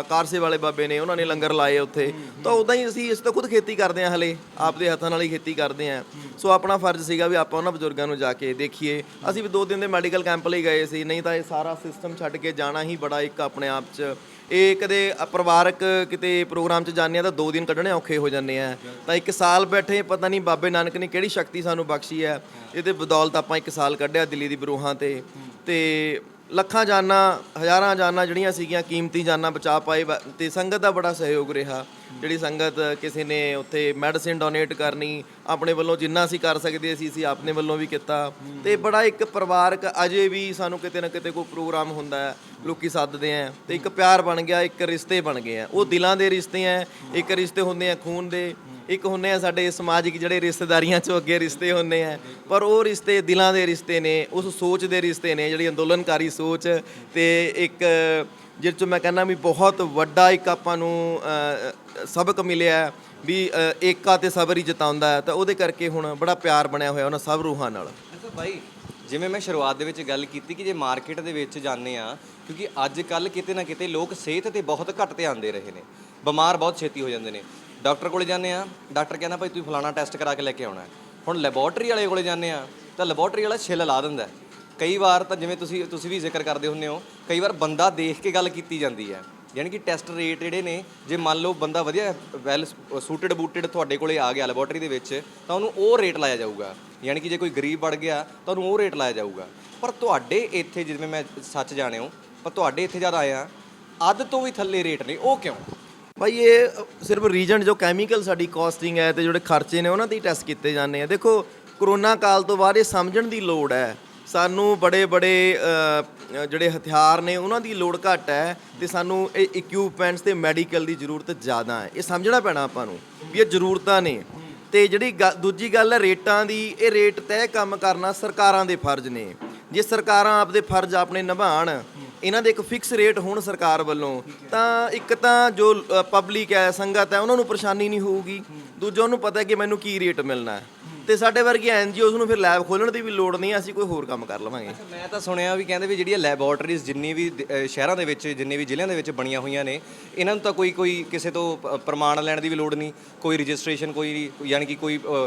ਕਾਰ ਸੇਵਾ ਵਾਲੇ ਬਾਬੇ ਨੇ, ਉਹਨਾਂ ਨੇ ਲੰਗਰ ਲਾਏ ਉੱਥੇ। ਤਾਂ ਉੱਦਾਂ ਹੀ ਅਸੀਂ ਤਾਂ ਖੁਦ ਖੇਤੀ ਕਰਦੇ ਹਾਂ, ਹਲੇ ਆਪਦੇ ਹੱਥਾਂ ਨਾਲ ਹੀ ਖੇਤੀ ਕਰਦੇ ਹਾਂ। ਸੋ ਆਪਣਾ ਫਰਜ਼ ਸੀਗਾ ਵੀ ਆਪਾਂ ਉਹਨਾਂ ਬਜ਼ੁਰਗਾਂ ਨੂੰ ਜਾ ਕੇ ਦੇਖੀਏ। ਅਸੀਂ ਵੀ 2 ਦਿਨ ਦੇ ਮੈਡੀਕਲ ਕੈਂਪ ਲਈ ਗਏ ਸੀ, ਨਹੀਂ ਤਾਂ ਇਹ ਸਾਰਾ ਸਿਸਟਮ ਛੱਡ ਕੇ ਜਾਣਾ ਹੀ ਬੜਾ ਇੱਕ ਆਪਣੇ ਆਪ 'ਚ, ਇਹ ਕਦੇ ਪਰਿਵਾਰਕ ਕਿਤੇ ਪ੍ਰੋਗਰਾਮ 'ਚ ਜਾਂਦੇ ਆ ਤਾਂ 2 ਦਿਨ ਕੱਢਣੇ ਔਖੇ ਹੋ ਜਾਂਦੇ ਆ। ਤਾਂ 1 ਸਾਲ ਬੈਠੇ, ਪਤਾ ਨਹੀਂ ਬਾਬੇ ਨਾਨਕ ਨੇ ਕਿਹੜੀ ਸ਼ਕਤੀ ਸਾਨੂੰ ਬਖਸ਼ੀ ਹੈ, ਇਹਦੇ ਬਦੌਲਤ ਆਪਾਂ 1 ਸਾਲ ਕੱਢਿਆ ਦਿੱਲੀ ਦੀ ਬਰੂਹਾਂ ਤੇ ਲੱਖਾਂ ਜਾਨਾਂ, ਹਜ਼ਾਰਾਂ ਜਾਨਾਂ ਜਿਹੜੀਆਂ ਸੀਗੀਆਂ ਕੀਮਤੀ ਜਾਨਾਂ ਬਚਾ ਪਾਏ। ਤੇ ਸੰਗਤ ਦਾ ਬੜਾ ਸਹਿਯੋਗ ਰਿਹਾ। ਜਿਹੜੀ ਸੰਗਤ, ਕਿਸੇ ਨੇ ਉੱਥੇ ਮੈਡੀਸਿਨ ਡੋਨੇਟ ਕਰਨੀ, ਆਪਣੇ ਵੱਲੋਂ ਜਿੰਨਾ ਅਸੀਂ ਕਰ ਸਕਦੇ ਸੀ ਅਸੀਂ ਆਪਣੇ ਵੱਲੋਂ ਵੀ ਕੀਤਾ। ਤੇ ਬੜਾ ਇੱਕ ਪਰਿਵਾਰਕ, ਅਜੇ ਵੀ ਸਾਨੂੰ ਕਿਤੇ ਨਾ ਕਿਤੇ ਕੋਈ ਪ੍ਰੋਗਰਾਮ ਹੁੰਦਾ ਹੈ, ਲੋਕੀ ਸੱਦਦੇ ਆ ਤੇ ਇੱਕ ਪਿਆਰ ਬਣ ਗਿਆ, ਇੱਕ ਰਿਸ਼ਤੇ ਬਣ ਗਏ ਆ। ਉਹ ਦਿਲਾਂ ਦੇ ਰਿਸ਼ਤੇ ਆ, ਇੱਕ ਰਿਸ਼ਤੇ ਹੁੰਦੇ ਆ ਖੂਨ ਦੇ, ਇੱਕ ਹੁੰਦੇ ਆ ਸਾਡੇ ਸਮਾਜਿਕ ਜਿਹੜੇ ਰਿਸ਼ਤੇਦਾਰੀਆਂ 'ਚੋਂ ਅੱਗੇ ਰਿਸ਼ਤੇ ਹੁੰਦੇ ਆ। ਪਰ ਉਹ ਰਿਸ਼ਤੇ ਦਿਲਾਂ ਦੇ ਰਿਸ਼ਤੇ ਨੇ, ਉਸ ਸੋਚ ਦੇ ਰਿਸ਼ਤੇ ਨੇ, ਜਿਹੜੀ ਅੰਦੋਲਨਕਾਰੀ ਸੋਚ। ਤੇ ਇੱਕ ਜਿਸ 'ਚ ਮੈਂ ਕਹਿੰਦਾ ਵੀ ਬਹੁਤ ਵੱਡਾ ਇੱਕ ਆਪਾਂ ਨੂੰ ਸਬਕ ਮਿਲਿਆ ਵੀ ਏਕਾ ਤੇ ਸਬਰ ਹੀ ਜਿਤਾਉਂਦਾ ਹੈ। ਤਾਂ ਉਹਦੇ ਕਰਕੇ ਹੁਣ ਬੜਾ ਪਿਆਰ ਬਣਿਆ ਹੋਇਆ ਉਹਨਾਂ ਸਭ ਰੂਹਾਂ ਨਾਲ। ਅੱਛਾ ਬਾਈ, ਜਿਵੇਂ ਮੈਂ ਸ਼ੁਰੂਆਤ ਦੇ ਵਿੱਚ ਗੱਲ ਕੀਤੀ ਕਿ ਜੇ ਮਾਰਕੀਟ ਦੇ ਵਿੱਚ ਜਾਂਦੇ ਆ, ਕਿਉਂਕਿ ਅੱਜ ਕੱਲ੍ਹ ਕਿਤੇ ਨਾ ਕਿਤੇ ਲੋਕ ਸਿਹਤ 'ਤੇ ਬਹੁਤ ਘੱਟ ਧਿਆਨ ਦੇ ਰਹੇ ਨੇ, ਬਿਮਾਰ ਬਹੁਤ ਛੇਤੀ ਹੋ ਜਾਂਦੇ ਨੇ। ਡਾਕਟਰ ਕੋਲੇ ਜਾਂਦੇ ਆ, ਡਾਕਟਰ ਕਹਿੰਦਾ ਭਾਈ ਤੁਸੀਂ ਫਲਾਣਾ ਟੈਸਟ ਕਰਾ ਕੇ ਲੈ ਕੇ ਆਉਣਾ। ਹੁਣ ਲੈਬੋਰਟਰੀ ਵਾਲੇ ਕੋਲੇ ਜਾਂਦੇ ਆ ਤਾਂ ਲੈਬੋਰਟਰੀ ਵਾਲਾ ਛਿੱਲ ਲਾ ਦਿੰਦਾ। ਕਈ ਵਾਰ ਤਾਂ ਜਿਵੇਂ ਤੁਸੀਂ ਵੀ ਜ਼ਿਕਰ ਕਰਦੇ ਹੁੰਦੇ ਹੋ, ਕਈ ਵਾਰ ਬੰਦਾ ਦੇਖ ਕੇ ਗੱਲ ਕੀਤੀ ਜਾਂਦੀ ਹੈ। ਯਾਨੀ ਕਿ ਟੈਸਟ ਰੇਟ ਜਿਹੜੇ ਨੇ, ਜੇ ਮੰਨ ਲਓ ਬੰਦਾ ਵਧੀਆ ਵੈਲ ਸੂਟਡ ਬੂਟਡ ਤੁਹਾਡੇ ਕੋਲੇ ਆ ਗਿਆ ਲੈਬੋਰਟਰੀ ਦੇ ਵਿੱਚ, ਤਾਂ ਉਹਨੂੰ ਉਹ ਰੇਟ ਲਾਇਆ ਜਾਊਗਾ। ਯਾਨੀ ਕਿ ਜੇ ਕੋਈ ਗਰੀਬ ਵੜ ਗਿਆ ਤਾਂ ਉਹਨੂੰ ਉਹ ਰੇਟ ਲਾਇਆ ਜਾਊਗਾ। ਪਰ ਤੁਹਾਡੇ ਇੱਥੇ, ਜਿਵੇਂ ਮੈਂ ਸੱਚ ਜਾਣਿਓ, ਪਰ ਤੁਹਾਡੇ ਇੱਥੇ ਜਦ ਆਇਆ ਅੱਧ ਤੋਂ ਵੀ ਥੱਲੇ ਰੇਟ ਨੇ, ਉਹ ਕਿਉਂ? ਭਾਈ ਇਹ ਸਿਰਫ ਰੀਜਨ ਜੋ ਕੈਮੀਕਲ ਸਾਡੀ ਕਾਸਟਿੰਗ ਹੈ ਤੇ ਜਿਹੜੇ ਖਰਚੇ ਨੇ ਉਹਨਾਂ ਦੇ ਟੈਸਟ ਕੀਤੇ ਜਾਂਦੇ ਆ। ਦੇਖੋ ਕਰੋਨਾ ਕਾਲ ਤੋਂ ਬਾਅਦ ਇਹ ਸਮਝਣ ਦੀ ਲੋੜ ਹੈ ਸਾਨੂੰ, ਬੜੇ ਜਿਹੜੇ ਹਥਿਆਰ ਨੇ ਉਹਨਾਂ ਦੀ ਲੋੜ ਘੱਟ ਹੈ ਤੇ ਸਾਨੂੰ ਇਹ ਇਕਵਿਪਮੈਂਟਸ ਤੇ ਮੈਡੀਕਲ ਦੀ ਜ਼ਰੂਰਤ ਜ਼ਿਆਦਾ ਹੈ। ਇਹ ਸਮਝਣਾ ਪੈਣਾ ਆਪਾਂ ਨੂੰ ਵੀ ਇਹ ਜ਼ਰੂਰਤਾਂ ਨੇ। ਤੇ ਜਿਹੜੀ ਦੂਜੀ ਗੱਲ ਹੈ ਰੇਟਾਂ ਦੀ, ਇਹ ਰੇਟ ਤੈਅ ਕੰਮ ਕਰਨਾ ਸਰਕਾਰਾਂ ਦੇ ਫਰਜ਼ ਨੇ। ਜੇ ਸਰਕਾਰਾਂ ਆਪਦੇ ਫਰਜ਼ ਆਪਣੇ ਨਿਭਾਉਣ, ਇਹਨਾਂ ਦੇ ਇੱਕ ਫਿਕਸ ਰੇਟ ਹੋਣ ਸਰਕਾਰ ਵੱਲੋਂ, ਤਾਂ ਇੱਕ ਤਾਂ ਜੋ ਪਬਲਿਕ ਹੈ, ਸੰਗਤ ਹੈ, ਉਹਨਾਂ ਨੂੰ ਪਰੇਸ਼ਾਨੀ ਨਹੀਂ ਹੋਊਗੀ। ਦੂਜਾ, ਉਹਨੂੰ ਪਤਾ ਕਿ ਮੈਨੂੰ ਕੀ ਰੇਟ ਮਿਲਣਾ ਹੈ। ਤੇ ਸਾਡੇ ਵਰਗੇ ਐਨਜੀਓਜ਼ ਨੂੰ ਫਿਰ ਲੈਬ ਖੋਲ੍ਹਣ ਦੀ ਵੀ ਲੋੜ ਨਹੀਂ, ਅਸੀਂ ਕੋਈ ਹੋਰ ਕੰਮ ਕਰ ਲਵਾਂਗੇ। ਮੈਂ ਤਾਂ ਸੁਣਿਆ ਵੀ ਕਹਿੰਦੇ ਵੀ ਜਿਹੜੀਆਂ ਲੈਬੋਰਟਰੀਜ਼ ਜਿੰਨੀ ਵੀ ਸ਼ਹਿਰਾਂ ਦੇ ਵਿੱਚ, ਜਿੰਨੇ ਵੀ ਜ਼ਿਲ੍ਹਿਆਂ ਦੇ ਵਿੱਚ ਬਣੀਆਂ ਹੋਈਆਂ ਨੇ, ਇਹਨਾਂ ਨੂੰ ਤਾਂ ਕੋਈ ਕਿਸੇ ਤੋਂ ਪ੍ਰਮਾਣ ਲੈਣ ਦੀ ਵੀ ਲੋੜ ਨਹੀਂ, ਕੋਈ ਰਜਿਸਟ੍ਰੇਸ਼ਨ, ਕੋਈ ਯਾਨੀ ਕਿ ਕੋਈ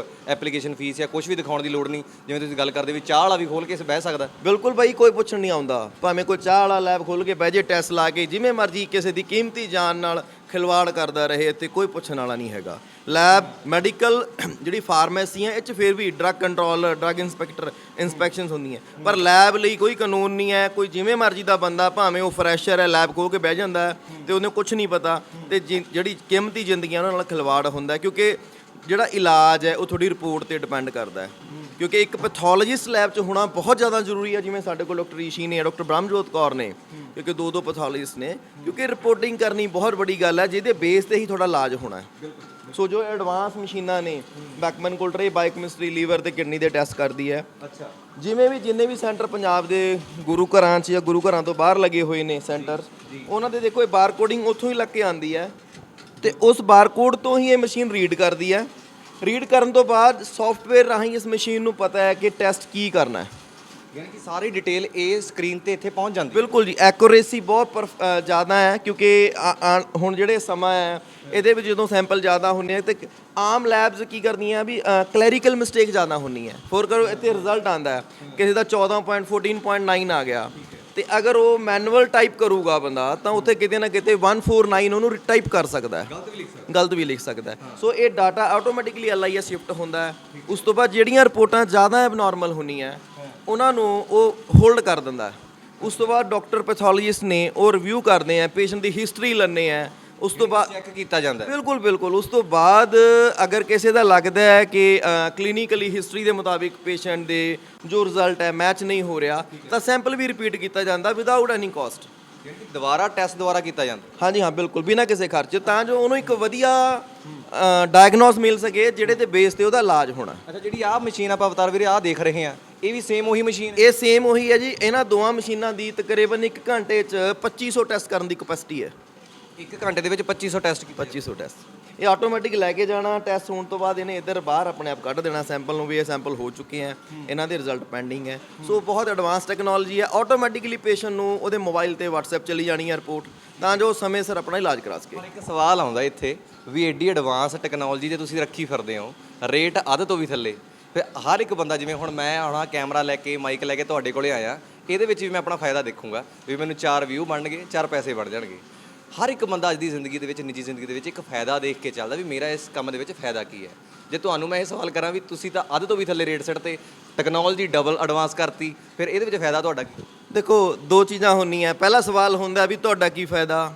ਐਪਲੀਕੇਸ਼ਨ ਫੀਸ ਜਾਂ ਕੁਝ ਵੀ ਦਿਖਾਉਣ ਦੀ ਲੋੜ ਨਹੀਂ। ਜਿਵੇਂ ਤੁਸੀਂ ਗੱਲ ਕਰਦੇ ਵੀ ਚਾਹ ਵਾਲਾ ਵੀ ਖੋਲ੍ਹ ਕੇ ਬਹਿ ਸਕਦਾ। ਬਿਲਕੁਲ ਬਾਈ, ਕੋਈ ਪੁੱਛਣ ਨਹੀਂ ਆਉਂਦਾ। ਭਾਵੇਂ ਕੋਈ ਚਾਹ ਵਾਲਾ ਲੈਬ ਖੋਲ੍ਹ ਕੇ ਬਹਿ ਜੇ, ਟੈਸਟ ਲਾ ਕੇ, ਜਿਵੇਂ ਮਰਜ਼ੀ ਕਿਸੇ ਦੀ ਕੀਮਤੀ ਜਾਨ ਨਾਲ ਖਿਲਵਾੜ ਕਰਦਾ ਰਹੇ, ਇੱਥੇ ਕੋਈ ਪੁੱਛਣ ਵਾਲਾ ਨਹੀਂ ਹੈਗਾ। ਲੈਬ, ਮੈਡੀਕਲ, ਜਿਹੜੀ ਫਾਰਮੇਸੀਆਂ, ਇਹ 'ਚ ਫਿਰ ਵੀ ਡਰੱਗ ਕੰਟਰੋਲ, ਡਰੱਗ ਇੰਸਪੈਕਸ਼ਨਸ ਹੁੰਦੀਆਂ। ਪਰ ਲੈਬ ਲਈ ਕੋਈ ਕਾਨੂੰਨ ਨਹੀਂ ਹੈ। ਕੋਈ ਜਿਵੇਂ ਮਰਜ਼ੀ ਦਾ ਬੰਦਾ, ਭਾਵੇਂ ਉਹ ਫਰੈਸ਼ਰ ਹੈ, ਲੈਬ ਖੋਲ੍ਹ ਕੇ ਬਹਿ ਜਾਂਦਾ ਤੇ ਉਹਨੂੰ ਕੁਝ ਨਹੀਂ ਪਤਾ। ਤੇ ਜਿਹੜੀ ਕੀਮਤੀ ਜ਼ਿੰਦਗੀਆਂ ਉਹਨਾਂ ਨਾਲ ਖਿਲਵਾੜ ਹੁੰਦਾ, ਕਿਉਂਕਿ ਜਿਹੜਾ ਇਲਾਜ ਹੈ ਉਹ ਤੁਹਾਡੀ ਰਿਪੋਰਟ 'ਤੇ ਡਿਪੈਂਡ ਕਰਦਾ ਹੈ। ਕਿਉਂਕਿ ਇੱਕ ਪੈਥੋਲੋਜਿਸਟ ਲੈਬ 'ਚ ਹੋਣਾ ਬਹੁਤ ਜ਼ਿਆਦਾ ਜ਼ਰੂਰੀ ਹੈ। ਜਿਵੇਂ ਸਾਡੇ ਕੋਲ ਡਾਕਟਰ ਈਸ਼ੀ ਨੇ, ਡਾਕਟਰ ਬ੍ਰਹਮਜੋਤ ਕੌਰ ਨੇ, ਕਿਉਂਕਿ 2 ਪੈਥੋਲੋਜਿਸਟ ਨੇ। ਕਿਉਂਕਿ ਰਿਪੋਰਟਿੰਗ ਕਰਨੀ ਬਹੁਤ ਵੱਡੀ ਗੱਲ ਹੈ, ਜਿਹਦੇ ਬੇਸ 'ਤੇ ਹੀ ਤੁਹਾਡਾ ਇਲਾਜ ਹੋਣਾ ਹੈ। ਸੋ ਜੋ ਐਡਵਾਂਸ ਮਸ਼ੀਨਾਂ ਨੇ ਬੈਕਮਨ ਕੋਲਟਰ ਇਹ ਬਾਇਓਕੈਮਿਸਟਰੀ ਲੀਵਰ ਤੇ ਕਿਡਨੀ ਦੇ ਟੈਸਟ ਕਰਦੀ ਹੈ। ਅੱਛਾ। ਜਿਵੇਂ ਵੀ ਜਿੰਨੇ ਵੀ ਸੈਂਟਰ ਪੰਜਾਬ ਦੇ ਗੁਰੂ ਘਰਾਂ 'ਚ ਜਾਂ ਗੁਰੂ ਘਰਾਂ ਤੋਂ ਬਾਹਰ ਲੱਗੇ ਹੋਏ ਨੇ ਸੈਂਟਰ, ਉਹਨਾਂ ਦੇ ਦੇਖੋ ਇਹ ਬਾਰਕੋਡਿੰਗ ਉੱਥੋਂ ਹੀ ਲੱਗ ਕੇ ਆਉਂਦੀ ਹੈ ਤੇ ਉਸ ਬਾਰਕੋਡ ਤੋਂ ਹੀ ਇਹ ਮਸ਼ੀਨ ਰੀਡ ਕਰਦੀ ਹੈ। ਰੀਡ ਕਰਨ ਤੋਂ ਬਾਅਦ ਸੌਫਟਵੇਅਰ ਰਾਹੀਂ ਇਸ ਮਸ਼ੀਨ ਨੂੰ ਪਤਾ ਹੈ ਕਿ ਟੈਸਟ ਕੀ ਕਰਨਾ ਹੈ। ਯਾਨੀ ਕਿ ਸਾਰੀ ਡਿਟੇਲ ਇਹ ਸਕਰੀਨ ਤੇ ਇੱਥੇ ਪਹੁੰਚ ਜਾਂਦੀ ਹੈ। ਬਿਲਕੁਲ ਜੀ, ਐਕੂਰੇਸੀ ਬਹੁਤ ਜ਼ਿਆਦਾ ਹੈ ਕਿਉਂਕਿ ਹੁਣ ਜਿਹੜੇ ਸਮਾਂ ਹੈ ਇਹਦੇ ਵਿੱਚ ਜਦੋਂ ਸੈਂਪਲ ਜ਼ਿਆਦਾ ਹੁੰਦੇ ਆ ਤੇ ਆਮ ਲੈਬਸ ਕੀ ਕਰਦੀਆਂ ਵੀ ਕਲੈਰੀਕਲ ਮਿਸਟੇਕ ਜ਼ਿਆਦਾ ਹੁੰਦੀ ਹੈ। ਫੋਰ ਕਰੋ ਇੱਥੇ ਰਿਜ਼ਲਟ ਆਉਂਦਾ ਹੈ ਕਿਸੇ ਦਾ 14.14.9 ਆ ਗਿਆ ਤੇ ਅਗਰ ਉਹ ਮੈਨੂਅਲ ਟਾਈਪ ਕਰੂਗਾ ਬੰਦਾ ਤਾਂ ਉੱਥੇ ਕਿਤੇ ਨਾ ਕਿਤੇ 149 ਉਹਨੂੰ ਟਾਈਪ ਕਰ ਸਕਦਾ ਹੈ, ਗਲਤ ਵੀ ਲਿਖ ਸਕਦਾ ਹੈ। ਸੋ ਇਹ ਡਾਟਾ ਆਟੋਮੈਟਿਕਲੀ LIS ਸ਼ਿਫਟ ਹੁੰਦਾ ਹੈ। ਉਸ ਤੋਂ ਬਾਅਦ ਜਿਹੜੀਆਂ ਰਿਪੋਰਟਾਂ ਜ਼ਿਆਦਾ ਐਬਨੋਰਮਲ ਹੁੰਦੀਆਂ ਉਹਨਾਂ ਨੂੰ ਉਹ ਹੋਲਡ ਕਰ ਦਿੰਦਾ ਹੈ। ਉਸ ਤੋਂ ਬਾਅਦ ਡਾਕਟਰ ਪੈਥੋਲੋਜਿਸਟ ਨੇ ਉਹ ਰਿਵਿਊ ਕਰਦੇ ਆ, ਪੇਸ਼ੈਂਟ ਦੀ ਹਿਸਟਰੀ ਲੈਂਦੇ ਆ, ਉਸ ਤੋਂ ਬਾਅਦ ਚੈੱਕ ਕੀਤਾ ਜਾਂਦਾ ਹੈ। ਬਿਲਕੁਲ ਉਸ ਤੋਂ ਬਾਅਦ ਅਗਰ ਕਿਸੇ ਦਾ ਲੱਗਦਾ ਹੈ ਕਿ ਕਲੀਨਿਕਲੀ ਹਿਸਟਰੀ ਦੇ ਮੁਤਾਬਿਕ ਪੇਸ਼ੈਂਟ ਦੇ ਜੋ ਰਿਜ਼ਲਟ ਹੈ ਮੈਚ ਨਹੀਂ ਹੋ ਰਿਹਾ ਤਾਂ ਸੈਂਪਲ ਵੀ ਰਿਪੀਟ ਕੀਤਾ ਜਾਂਦਾ ਵਿਦਆਊਟ ਐਨੀ ਕਾਸਟ। ਦੁਬਾਰਾ ਟੈਸਟ ਦੁਬਾਰਾ ਕੀਤਾ ਜਾਂਦਾ। ਹਾਂਜੀ ਹਾਂ, ਬਿਲਕੁਲ ਬਿਨਾਂ ਕਿਸੇ ਖਰਚ, ਤਾਂ ਜੋ ਉਹਨੂੰ ਇੱਕ ਵਧੀਆ ਡਾਇਗਨੋਸ ਮਿਲ ਸਕੇ ਜਿਹੜੇ ਤੇ ਬੇਸ ਤੇ ਉਹਦਾ ਇਲਾਜ ਹੋਣਾ। ਅੱਛਾ, ਜਿਹੜੀ ਆਹ ਮਸ਼ੀਨ ਆਪਾਂ ਅਵਤਾਰ ਵੀਰੇ ਆਹ ਦੇਖ ਰਹੇ ਹਾਂ ਇਹ ਵੀ ਸੇਮ ਉਹੀ ਮਸ਼ੀਨ ਹੈ? ਇਹ ਸੇਮ ਉਹੀ ਹੈ ਜੀ। ਇਹਨਾਂ ਦੋਵਾਂ ਮਸ਼ੀਨਾਂ ਦੀ ਤਕਰੀਬਨ 1 ਘੰਟੇ 'ਚ 2500 ਟੈਸਟ ਕਰਨ ਦੀ ਕਪੈਸਿਟੀ ਹੈ। 1 ਘੰਟੇ ਦੇ ਵਿੱਚ 2500 ਟੈਸਟ 2500 ਟੈਸਟ ਇਹ ਆਟੋਮੈਟਿਕ ਲੈ ਕੇ ਜਾਣਾ। ਟੈਸਟ ਹੋਣ ਤੋਂ ਬਾਅਦ ਇਹਨੇ ਇੱਧਰ ਬਾਹਰ ਆਪਣੇ ਆਪ ਕੱਢ ਦੇਣਾ ਸੈਂਪਲ ਨੂੰ ਵੀ ਇਹ ਸੈਂਪਲ ਹੋ ਚੁੱਕੇ ਹੈ, ਇਹਨਾਂ ਦੇ ਰਿਜ਼ਲਟ ਪੈਂਡਿੰਗ ਹੈ। ਸੋ ਬਹੁਤ ਐਡਵਾਂਸ ਟੈਕਨੋਲੋਜੀ ਹੈ। ਆਟੋਮੈਟਿਕਲੀ ਪੇਸ਼ੈਂਟ ਨੂੰ ਉਹਦੇ ਮੋਬਾਈਲ ਤੇ WhatsApp ਚਲੀ ਜਾਣੀ ਹੈ ਰਿਪੋਰਟ, ਤਾਂ ਜੋ ਸਮੇਂ ਸਿਰ ਆਪਣਾ ਇਲਾਜ ਕਰਾ ਸਕੇ। ਪਰ ਇੱਕ ਸਵਾਲ ਆਉਂਦਾ ਇੱਥੇ ਵੀ ਐਡੀ ਐਡਵਾਂਸ ਟੈਕਨੋਲੋਜੀ ਜੇ ਤੁਸੀਂ ਰੱਖੀ ਫਿਰਦੇ ਹੋ, ਰੇਟ ਅੱਧ ਤੋਂ ਵੀ ਥੱਲੇ, ਫਿਰ ਹਰ ਇੱਕ ਬੰਦਾ ਜਿਵੇਂ ਹੁਣ ਮੈਂ ਆਉਣਾ ਕੈਮਰਾ ਲੈ ਕੇ ਮਾਈਕ ਲੈ ਕੇ ਤੁਹਾਡੇ ਕੋਲੇ ਆਇਆ, ਇਹਦੇ ਵਿੱਚ ਵੀ ਮੈਂ ਆਪਣਾ ਫਾਇਦਾ ਦੇਖੂੰਗਾ ਵੀ ਮੈਨੂੰ 4 ਵਿਊ ਬਣਨਗੇ, 4 ਪੈਸੇ ਬਣ ਜਾਣਗੇ। ਹਰ ਇੱਕ ਬੰਦਾ ਅੱਜ ਦੀ ਜ਼ਿੰਦਗੀ ਦੇ ਵਿੱਚ, ਨਿੱਜੀ ਜ਼ਿੰਦਗੀ ਦੇ ਵਿੱਚ ਇੱਕ ਫਾਇਦਾ ਦੇਖ ਕੇ ਚੱਲਦਾ ਵੀ ਮੇਰਾ ਇਸ ਕੰਮ ਦੇ ਵਿੱਚ ਫਾਇਦਾ ਕੀ ਹੈ। ਜੇ ਤੁਹਾਨੂੰ ਮੈਂ ਇਹ ਸਵਾਲ ਕਰਾਂ ਵੀ ਤੁਸੀਂ ਤਾਂ ਅੱਧ ਤੋਂ ਵੀ ਥੱਲੇ ਰੇਟ ਸੈੱਟ ਤੇ ਟੈਕਨੋਲੋਜੀ ਡਬਲ ਐਡਵਾਂਸ ਕਰਤੀ, ਫਿਰ ਇਹਦੇ ਵਿੱਚ ਫਾਇਦਾ ਤੁਹਾਡਾ ਕੀ? ਦੇਖੋ, 2 ਚੀਜ਼ਾਂ ਹੁੰਦੀਆਂ। ਪਹਿਲਾ ਸਵਾਲ ਹੁੰਦਾ ਵੀ ਤੁਹਾਡਾ ਕੀ ਫਾਇਦਾ,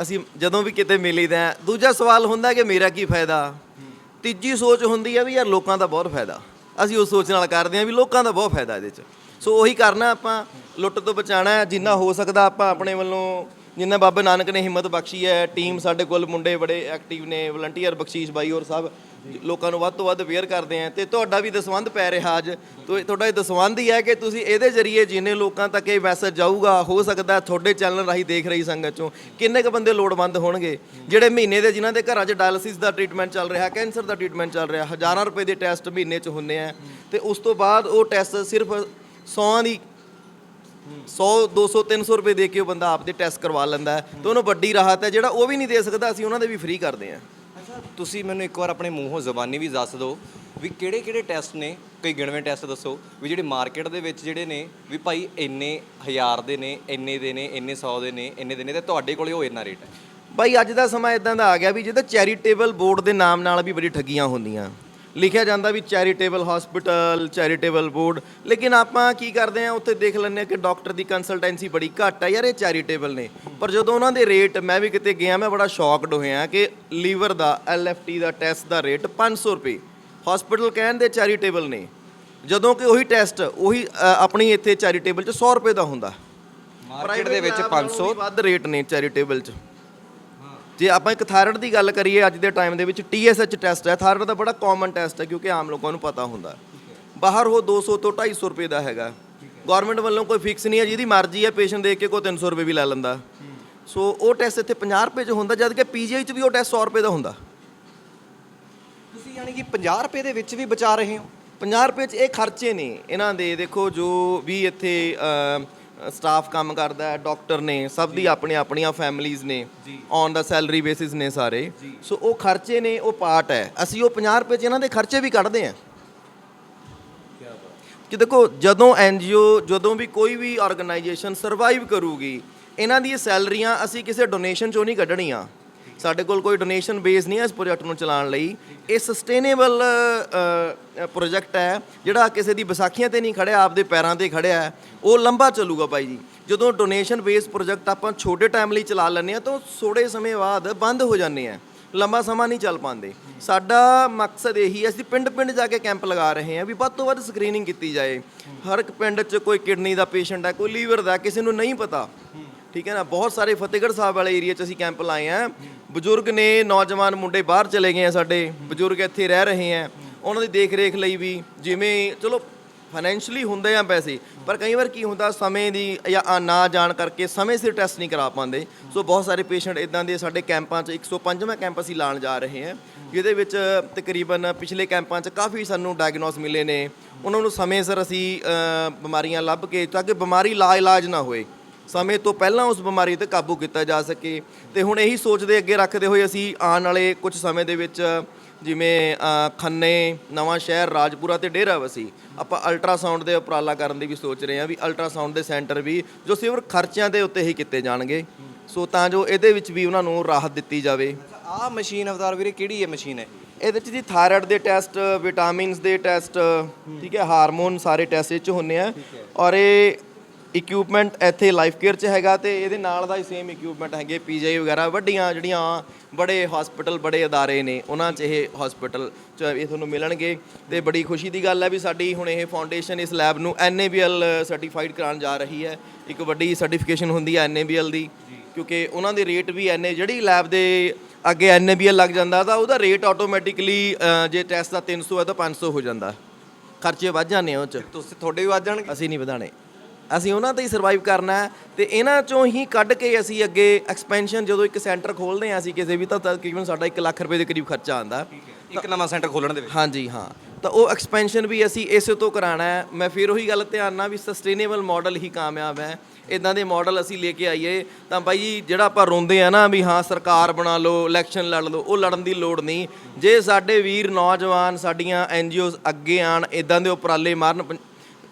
ਅਸੀਂ ਜਦੋਂ ਵੀ ਕਿਤੇ ਮਿਲੀਦਾ। ਦੂਜਾ ਸਵਾਲ ਹੁੰਦਾ ਕਿ ਮੇਰਾ ਕੀ ਫਾਇਦਾ। ਤੀਜੀ ਸੋਚ ਹੁੰਦੀ ਹੈ ਵੀ ਯਾਰ ਲੋਕਾਂ ਦਾ ਬਹੁਤ ਫਾਇਦਾ। ਅਸੀਂ ਉਸ ਸੋਚ ਨਾਲ ਕਰਦੇ ਹਾਂ ਵੀ ਲੋਕਾਂ ਦਾ ਬਹੁਤ ਫਾਇਦਾ ਇਹਦੇ 'ਚ। ਸੋ ਉਹੀ ਕਰਨਾ, ਆਪਾਂ ਲੁੱਟ ਤੋਂ ਬਚਾਉਣਾ ਹੈ ਜਿੰਨਾ ਹੋ ਸਕਦਾ। ਆਪਾਂ ਆਪਣੇ ਵੱਲੋਂ ਜਿੰਨਾ ਬਾਬਾ ਨਾਨਕ ਨੇ ਹਿੰਮਤ ਬਖਸ਼ੀ ਹੈ, ਟੀਮ ਸਾਡੇ ਕੋਲ ਮੁੰਡੇ ਬੜੇ ਐਕਟਿਵ ਨੇ, ਵਲੰਟੀਅਰ ਬਖਸ਼ੀਸ਼ ਬਾਈ ਔਰ ਸਭ ਲੋਕਾਂ ਨੂੰ ਵੱਧ ਤੋਂ ਵੱਧ ਅਵੇਅਰ ਕਰਦੇ ਆ। ਤੇ ਤੁਹਾਡਾ ਵੀ ਦਸਵੰਧ ਪੈ ਰਿਹਾ ਅੱਜ, ਤੁਹਾਡਾ ਇਹ ਦਸਵੰਧ ਹੀ ਹੈ ਕਿ ਤੁਸੀਂ ਇਹਦੇ ਜ਼ਰੀਏ ਜਿੰਨੇ ਲੋਕਾਂ ਤੱਕ ਇਹ ਮੈਸੇਜ ਜਾਊਗਾ, ਹੋ ਸਕਦਾ ਤੁਹਾਡੇ ਚੈਨਲ ਰਾਹੀਂ ਦੇਖ ਰਹੀ ਸੰਗਤ ਚੋਂ ਕਿੰਨੇ ਕੁ ਬੰਦੇ ਲੋੜਵੰਦ ਹੋਣਗੇ ਜਿਹੜੇ ਮਹੀਨੇ ਦੇ ਜਿਨ੍ਹਾਂ ਦੇ ਘਰਾਂ 'ਚ ਡਾਇਲਿਸਿਸ ਦਾ ਟ੍ਰੀਟਮੈਂਟ ਚੱਲ ਰਿਹਾ, ਕੈਂਸਰ ਦਾ ਟ੍ਰੀਟਮੈਂਟ ਚੱਲ ਰਿਹਾ, ਹਜ਼ਾਰਾਂ ਰੁਪਏ ਦੇ ਟੈਸਟ ਮਹੀਨੇ 'ਚ ਹੁੰਦੇ ਆ ਤੇ ਉਸ ਤੋਂ ਬਾਅਦ ਉਹ ਟੈਸਟ ਸਿਰਫ 100 200 300 ਰੁਪਏ ਦੇ ਕੇ ਉਹ ਬੰਦਾ ਆਪਦੇ ਟੈਸਟ ਕਰਵਾ ਲੈਂਦਾ ਹੈ ਤੇ ਉਹਨੂੰ ਵੱਡੀ ਰਾਹਤ ਹੈ। ਜਿਹੜਾ ਉਹ ਵੀ ਨਹੀਂ ਦੇ ਸਕਦਾ, ਅਸੀਂ ਉਹਨਾਂ ਦੇ ਵੀ ਫ੍ਰੀ ਕਰਦੇ ਹਾਂ। ਅੱਛਾ, ਤੁਸੀਂ ਮੈਨੂੰ ਇੱਕ ਵਾਰ ਆਪਣੇ ਮੂੰਹੋਂ ਜ਼ਬਾਨੀ ਵੀ ਦੱਸ ਦਿਓ ਵੀ ਕਿਹੜੇ ਟੈਸਟ ਨੇ, ਕੋਈ ਗਿਣਵੇਂ ਟੈਸਟ ਦੱਸੋ ਵੀ ਜਿਹੜੇ ਮਾਰਕੀਟ ਦੇ ਵਿੱਚ ਜਿਹੜੇ ਨੇ ਵੀ ਭਾਈ ਇੰਨੇ 1000 ਦੇ ਨੇ, ਇੰਨੇ ਦੇ ਨੇ, ਇੰਨੇ 100 ਦੇ ਨੇ, ਇੰਨੇ ਦੇ ਨੇ, ਤੇ ਤੁਹਾਡੇ ਕੋਲੇ ਉਹ ਇੰਨਾ ਰੇਟ ਹੈ। ਬਾਈ ਅੱਜ ਦਾ ਸਮਾਂ ਇਦਾਂ ਦਾ ਆ ਗਿਆ ਵੀ ਜਿਹਦਾ ਚੈਰੀਟੇਬਲ ਬੋਰਡ ਦੇ ਨਾਮ ਨਾਲ ਵੀ ਬੜੀ ਠੱਗੀਆਂ ਹੁੰਦੀਆਂ। ਲਿਖਿਆ ਜਾਂਦਾ ਵੀ ਚੈਰੀਟੇਬਲ ਹਸਪੀਟਲ, ਚੈਰੀਟੇਬਲ ਬੋਰਡ, ਲੇਕਿਨ ਆਪਾਂ ਕੀ ਕਰਦੇ ਆ ਉੱਥੇ ਦੇਖ ਲੈਂਦੇ ਆ ਕਿ ਡਾਕਟਰ ਦੀ ਕੰਸਲਟੈਂਸੀ ਬੜੀ ਘੱਟ ਹੈ। ਯਾਰ ਇਹ ਚੈਰੀਟੇਬਲ ਨੇ, ਪਰ ਜਦੋਂ ਉਹਨਾਂ ਦੇ ਰੇਟ, ਮੈਂ ਵੀ ਕਿਤੇ ਗਿਆ, ਮੈਂ ਬੜਾ ਸ਼ੌਕਡ ਹੋਇਆ ਕਿ ਲੀਵਰ ਦਾ LFT ਦਾ ਟੈਸਟ ਦਾ ਰੇਟ 500 ਰੁਪਏ, ਹਸਪੀਟਲ ਕਹਿਣ ਦੇ ਚੈਰੀਟੇਬਲ ਨੇ, ਜਦੋਂ ਕਿ ਉਹੀ ਟੈਸਟ ਉਹੀ ਆਪਣੀ ਇੱਥੇ ਚੈਰੀਟੇਬਲ 'ਚ 100 ਰੁਪਏ ਦਾ ਹੁੰਦਾ। ਮਾਰਕੀਟ ਦੇ ਵਿੱਚ 500 ਵੱਧ ਰੇਟ ਨੇ ਚੈਰੀਟੇਬਲ 'ਚ। ਜੇ ਆਪਾਂ ਇੱਕ ਥਾਇਰਾਇਡ ਦੀ ਗੱਲ ਕਰੀਏ, ਅੱਜ ਦੇ ਟਾਈਮ ਦੇ ਵਿੱਚ TSH ਟੈਸਟ ਹੈ, ਥਾਇਰਾਇਡ ਦਾ ਬੜਾ ਕਾਮਨ ਟੈਸਟ ਹੈ ਕਿਉਂਕਿ ਆਮ ਲੋਕਾਂ ਨੂੰ ਪਤਾ ਹੁੰਦਾ। ਬਾਹਰ ਉਹ 200 ਤੋਂ 250 ਰੁਪਏ ਦਾ ਹੈਗਾ। ਗਵਰਨਮੈਂਟ ਵੱਲੋਂ ਕੋਈ ਫਿਕਸ ਨਹੀਂ ਹੈ, ਜਿਹਦੀ ਮਰਜ਼ੀ ਹੈ ਪੇਸ਼ੈਂਟ ਦੇਖ ਕੇ ਕੋਈ 300 ਰੁਪਏ ਵੀ ਲੈ ਲੈਂਦਾ। ਸੋ ਉਹ ਟੈਸਟ ਇੱਥੇ 50 ਰੁਪਏ 'ਚ ਹੁੰਦਾ, ਜਦ ਕਿ PGI 'ਚ ਵੀ ਉਹ ਟੈਸਟ 100 ਰੁਪਏ ਦਾ ਹੁੰਦਾ। ਤੁਸੀਂ ਯਾਨੀ ਕਿ 50 ਰੁਪਏ ਦੇ ਵਿੱਚ ਵੀ ਬਚਾ ਰਹੇ ਹੋ? 50 ਰੁਪਏ 'ਚ ਇਹ ਖਰਚੇ ਨੇ ਇਹਨਾਂ ਦੇ। ਦੇਖੋ, ਜੋ ਵੀ ਇੱਥੇ ਸਟਾਫ ਕੰਮ ਕਰਦਾ ਹੈ, ਡਾਕਟਰ ਨੇ, ਸਭ ਦੀ ਆਪਣੀਆਂ ਫੈਮਿਲੀਜ਼ ਨੇ, ਔਨ ਦਾ ਸੈਲਰੀ ਬੇਸਿਸ ਨੇ ਸਾਰੇ। ਸੋ ਉਹ ਖਰਚੇ ਨੇ, ਉਹ ਪਾਰਟ ਹੈ। ਅਸੀਂ ਉਹ 50 ਰੁਪਏ 'ਚ ਇਹਨਾਂ ਦੇ ਖਰਚੇ ਵੀ ਕੱਢਦੇ ਹਾਂ। ਕਿ ਦੇਖੋ, ਜਦੋਂ NGO, ਜਦੋਂ ਵੀ ਕੋਈ ਵੀ ਆਰਗੇਨਾਈਜੇਸ਼ਨ ਸਰਵਾਈਵ ਕਰੂਗੀ, ਇਹਨਾਂ ਦੀਆਂ ਸੈਲਰੀਆਂ ਅਸੀਂ ਕਿਸੇ ਡੋਨੇਸ਼ਨ 'ਚੋਂ ਨਹੀਂ ਕੱਢਣੀਆਂ। ਸਾਡੇ ਕੋਲ ਕੋਈ ਡੋਨੇਸ਼ਨ ਬੇਸ ਨਹੀਂ ਹੈ ਇਸ ਪ੍ਰੋਜੈਕਟ ਨੂੰ ਚਲਾਉਣ ਲਈ। ਇਹ ਸਸਟੇਨੇਬਲ ਪ੍ਰੋਜੈਕਟ ਹੈ ਜਿਹੜਾ ਕਿਸੇ ਦੀ ਵਿਸਾਖੀਆਂ ਤੇ ਨਹੀਂ ਖੜਿਆ, ਆਪਦੇ ਪੈਰਾਂ ਤੇ ਖੜਿਆ ਹੈ। ਉਹ ਲੰਬਾ ਚੱਲੂਗਾ ਭਾਈ ਜੀ। ਜਦੋਂ ਡੋਨੇਸ਼ਨ ਬੇਸ ਪ੍ਰੋਜੈਕਟ ਆਪਾਂ ਛੋਟੇ ਟਾਈਮ ਲਈ ਚਲਾ ਲੈਂਦੇ ਹਾਂ ਤਾਂ ਥੋੜ੍ਹੇ ਸਮੇਂ ਬਾਅਦ ਬੰਦ ਹੋ ਜਾਂਦੇ ਆ, ਲੰਬਾ ਸਮਾਂ ਨਹੀਂ ਚੱਲ ਪਾਉਂਦੇ। ਸਾਡਾ ਮਕਸਦ ਇਹੀ ਹੈ, ਅਸੀਂ ਪਿੰਡ ਜਾ ਕੇ ਕੈਂਪ ਲਗਾ ਰਹੇ ਹਾਂ ਵੀ ਵੱਧ ਤੋਂ ਵੱਧ ਸਕਰੀਨਿੰਗ ਕੀਤੀ ਜਾਏ। ਹਰ ਇੱਕ ਪਿੰਡ 'ਚ ਕੋਈ ਕਿਡਨੀ ਦਾ ਪੇਸ਼ੈਂਟ ਹੈ, ਕੋਈ ਲੀਵਰ ਦਾ, ਕਿਸੇ ਨੂੰ ਨਹੀਂ ਪਤਾ, ਠੀਕ ਹੈ ਨਾ। ਬਹੁਤ ਸਾਰੇ ਫਤਿਹਗੜ੍ਹ ਸਾਹਿਬ ਵਾਲੇ ਏਰੀਆ 'ਚ ਅਸੀਂ ਕੈਂਪ ਲਾਏ ਆ, ਬਜ਼ੁਰਗ ਨੇ, ਨੌਜਵਾਨ ਮੁੰਡੇ ਬਾਹਰ ਚਲੇ ਗਏ ਆ, ਸਾਡੇ ਬਜ਼ੁਰਗ ਇੱਥੇ ਰਹਿ ਰਹੇ ਆ, ਉਹਨਾਂ ਦੀ ਦੇਖ ਰੇਖ ਲਈ ਵੀ ਜਿਵੇਂ ਚਲੋ ਫਾਈਨੈਂਸ਼ਲੀ ਹੁੰਦੇ ਆ ਪੈਸੇ, ਪਰ ਕਈ ਵਾਰ ਕੀ ਹੁੰਦਾ ਸਮੇਂ ਦੀ ਜਾਂ ਨਾ ਜਾਣ ਕਰਕੇ ਸਮੇਂ ਸਿਰ ਟੈਸਟ ਨਹੀਂ ਕਰਾ ਪਾਉਂਦੇ। ਸੋ ਬਹੁਤ ਸਾਰੇ ਪੇਸ਼ੈਂਟ ਇਦਾਂ ਦੇ ਸਾਡੇ ਕੈਂਪਾਂ 'ਚ 105ਵਾਂ ਕੈਂਪ ਅਸੀਂ ਲਾਉਣ ਜਾ ਰਹੇ ਹਾਂ, ਜਿਹਦੇ ਵਿੱਚ ਤਕਰੀਬਨ ਪਿਛਲੇ ਕੈਂਪਾਂ 'ਚ ਕਾਫੀ ਸਾਨੂੰ ਡਾਇਗਨੋਸ ਮਿਲੇ ਨੇ। ਉਹਨਾਂ ਨੂੰ ਸਮੇਂ ਸਿਰ ਅਸੀਂ ਬਿਮਾਰੀਆਂ ਲੱਭ ਕੇ, ਤਾਂ ਕਿ ਬਿਮਾਰੀ ਲਾ ਇਲਾਜ ਨਾ ਹੋਏ, ਸਮੇਂ ਤੋਂ ਪਹਿਲਾਂ ਉਸ ਬਿਮਾਰੀ 'ਤੇ ਕਾਬੂ ਕੀਤਾ ਜਾ ਸਕੇ। ਤੇ ਹੁਣ ਇਹੀ ਸੋਚਦੇ ਅੱਗੇ ਰੱਖਦੇ ਹੋਏ ਅਸੀਂ ਆਉਣ ਵਾਲੇ ਕੁਝ ਸਮੇਂ ਦੇ ਵਿੱਚ ਜਿਵੇਂ ਖੰਨੇ, ਨਵਾਂ ਸ਼ਹਿਰ, ਰਾਜਪੁਰਾ ਤੇ ਡੇਰਾਬੱਸੀ ਆਪਾਂ ਅਲਟਰਾਸਾਊਂਡ ਦੇ ਉਪਰਾਲਾ ਕਰਨ ਦੀ ਵੀ ਸੋਚ ਰਹੇ ਹਾਂ ਵੀ ਅਲਟਰਾਸਾਊਂਡ ਦੇ ਸੈਂਟਰ ਵੀ ਜੋ ਸਿਰਫ ਖਰਚਿਆਂ ਦੇ ਉੱਤੇ ਹੀ ਕੀਤੇ ਜਾਣਗੇ, ਸੋ ਤਾਂ ਜੋ ਇਹਦੇ ਵਿੱਚ ਵੀ ਉਹਨਾਂ ਨੂੰ ਰਾਹਤ ਦਿੱਤੀ ਜਾਵੇ। ਆਹ ਮਸ਼ੀਨ ਅਵਤਾਰ ਵੀਰੇ ਕਿਹੜੀ ਹੈ ਮਸ਼ੀਨ ਹੈ? ਇਹਦੇ 'ਚ ਜੀ ਥਾਇਰਾਇਡ ਦੇ ਟੈਸਟ, ਵਿਟਾਮਿਨਸ ਦੇ ਟੈਸਟ, ਠੀਕ ਹੈ, ਹਾਰਮੋਨ ਸਾਰੇ ਟੈਸਟ ਇਹ 'ਚ ਹੁੰਦੇ ਆ। ਔਰ ਇਹ ਇਕਵਿਪਮੈਂਟ ਇੱਥੇ ਲਾਈਫ ਕੇਅਰ 'ਚ ਹੈਗਾ, ਤੇ ਇਹਦੇ ਨਾਲ ਦਾ ਹੀ ਸੇਮ ਇਕਵਿਪਮੈਂਟ ਹੈਗੇ ਪੀਜੀਆਈ ਵਗੈਰਾ, ਵੱਡੀਆਂ ਜਿਹੜੀਆਂ ਬੜੇ ਹਸਪੀਟਲ, ਬੜੇ ਅਦਾਰੇ ਨੇ ਉਹਨਾਂ 'ਚ ਇਹ ਹਸਪੀਟਲ 'ਚ ਇਹ ਤੁਹਾਨੂੰ ਮਿਲਣਗੇ। ਤੇ ਬੜੀ ਖੁਸ਼ੀ ਦੀ ਗੱਲ ਹੈ ਵੀ ਸਾਡੀ ਹੁਣ ਇਹ ਫਾਊਂਡੇਸ਼ਨ ਇਸ ਲੈਬ ਨੂੰ NABL ਸਰਟੀਫਾਈਡ ਕਰਾਉਣ ਜਾ ਰਹੀ ਹੈ। ਇੱਕ ਵੱਡੀ ਸਰਟੀਫਿਕੇਸ਼ਨ ਹੁੰਦੀ ਹੈ NABL ਦੀ, ਕਿਉਂਕਿ ਉਹਨਾਂ ਦੇ ਰੇਟ ਵੀ ਜਿਹੜੀ ਲੈਬ ਦੇ ਅੱਗੇ NABL ਲੱਗ ਜਾਂਦਾ ਤਾਂ ਉਹਦਾ ਰੇਟ ਆਟੋਮੈਟਿਕਲੀ ਜੇ ਟੈਸਟ ਦਾ 300 ਹੈ ਤਾਂ 500 ਹੋ ਜਾਂਦਾ, ਖਰਚੇ ਵੱਧ ਜਾਂਦੇ ਉਹ 'ਚ। ਤੁਸੀਂ ਤੁਹਾਡੇ ਵੀ ਵੱਧ ਜਾਣਗੇ? ਅਸੀਂ ਨਹੀਂ ਵਧਾਣੇ, ਅਸੀਂ ਉਹਨਾਂ ਤੇ ਹੀ ਸਰਵਾਈਵ ਕਰਨਾ ਹੈ। ਤੇ ਇਹਨਾਂ ਚੋਂ ਹੀ ਕੱਢ ਕੇ ਅਸੀਂ ਅੱਗੇ ਐਕਸਪੈਂਸ਼ਨ, ਜਦੋਂ ਇੱਕ ਸੈਂਟਰ ਖੋਲ੍ਹਦੇ ਹਾਂ ਅਸੀਂ ਕਿਸੇ ਵੀ, ਤਾਂ ਤਕਰੀਬਨ ਸਾਡਾ 1 ਲੱਖ ਰੁਪਏ ਦੇ ਕਰੀਬ ਖਰਚਾ ਆਉਂਦਾ ਇੱਕ ਨਵਾਂ ਸੈਂਟਰ ਖੋਲਣ ਦੇ ਵਿੱਚ। ਹਾਂਜੀ ਹਾਂ, ਤਾਂ ਉਹ ਐਕਸਪੈਂਸ਼ਨ ਵੀ ਅਸੀਂ ਇਸੇ ਤੋਂ ਕਰਾਉਣਾ ਹੈ। ਮੈਂ ਫਿਰ ਉਹੀ ਗੱਲ ਧਿਆਨ ਨਾਲ ਵੀ ਸਸਟੇਨੇਬਲ ਮਾਡਲ ਹੀ ਕਾਮਯਾਬ ਹੈ। ਇਦਾਂ ਦੇ ਮਾਡਲ ਅਸੀਂ ਲੈ ਕੇ ਆਈਏ ਤਾਂ ਬਾਈ ਜੀ, ਜਿਹੜਾ ਆਪਾਂ ਰੋਂਦੇ ਆ ਨਾ ਵੀ ਹਾਂ ਸਰਕਾਰ ਬਣਾ ਲਓ, ਇਲੈਕਸ਼ਨ ਲੜ ਲਓ, ਉਹ ਲੜਨ ਦੀ ਲੋੜ ਨਹੀਂ। ਜੇ ਸਾਡੇ ਵੀਰ ਨੌਜਵਾਨ, ਸਾਡੀਆਂ NGOs ਅੱਗੇ ਆਣ, ਇਦਾਂ ਦੇ ਉਪਰਾਲੇ ਮਾਰਨ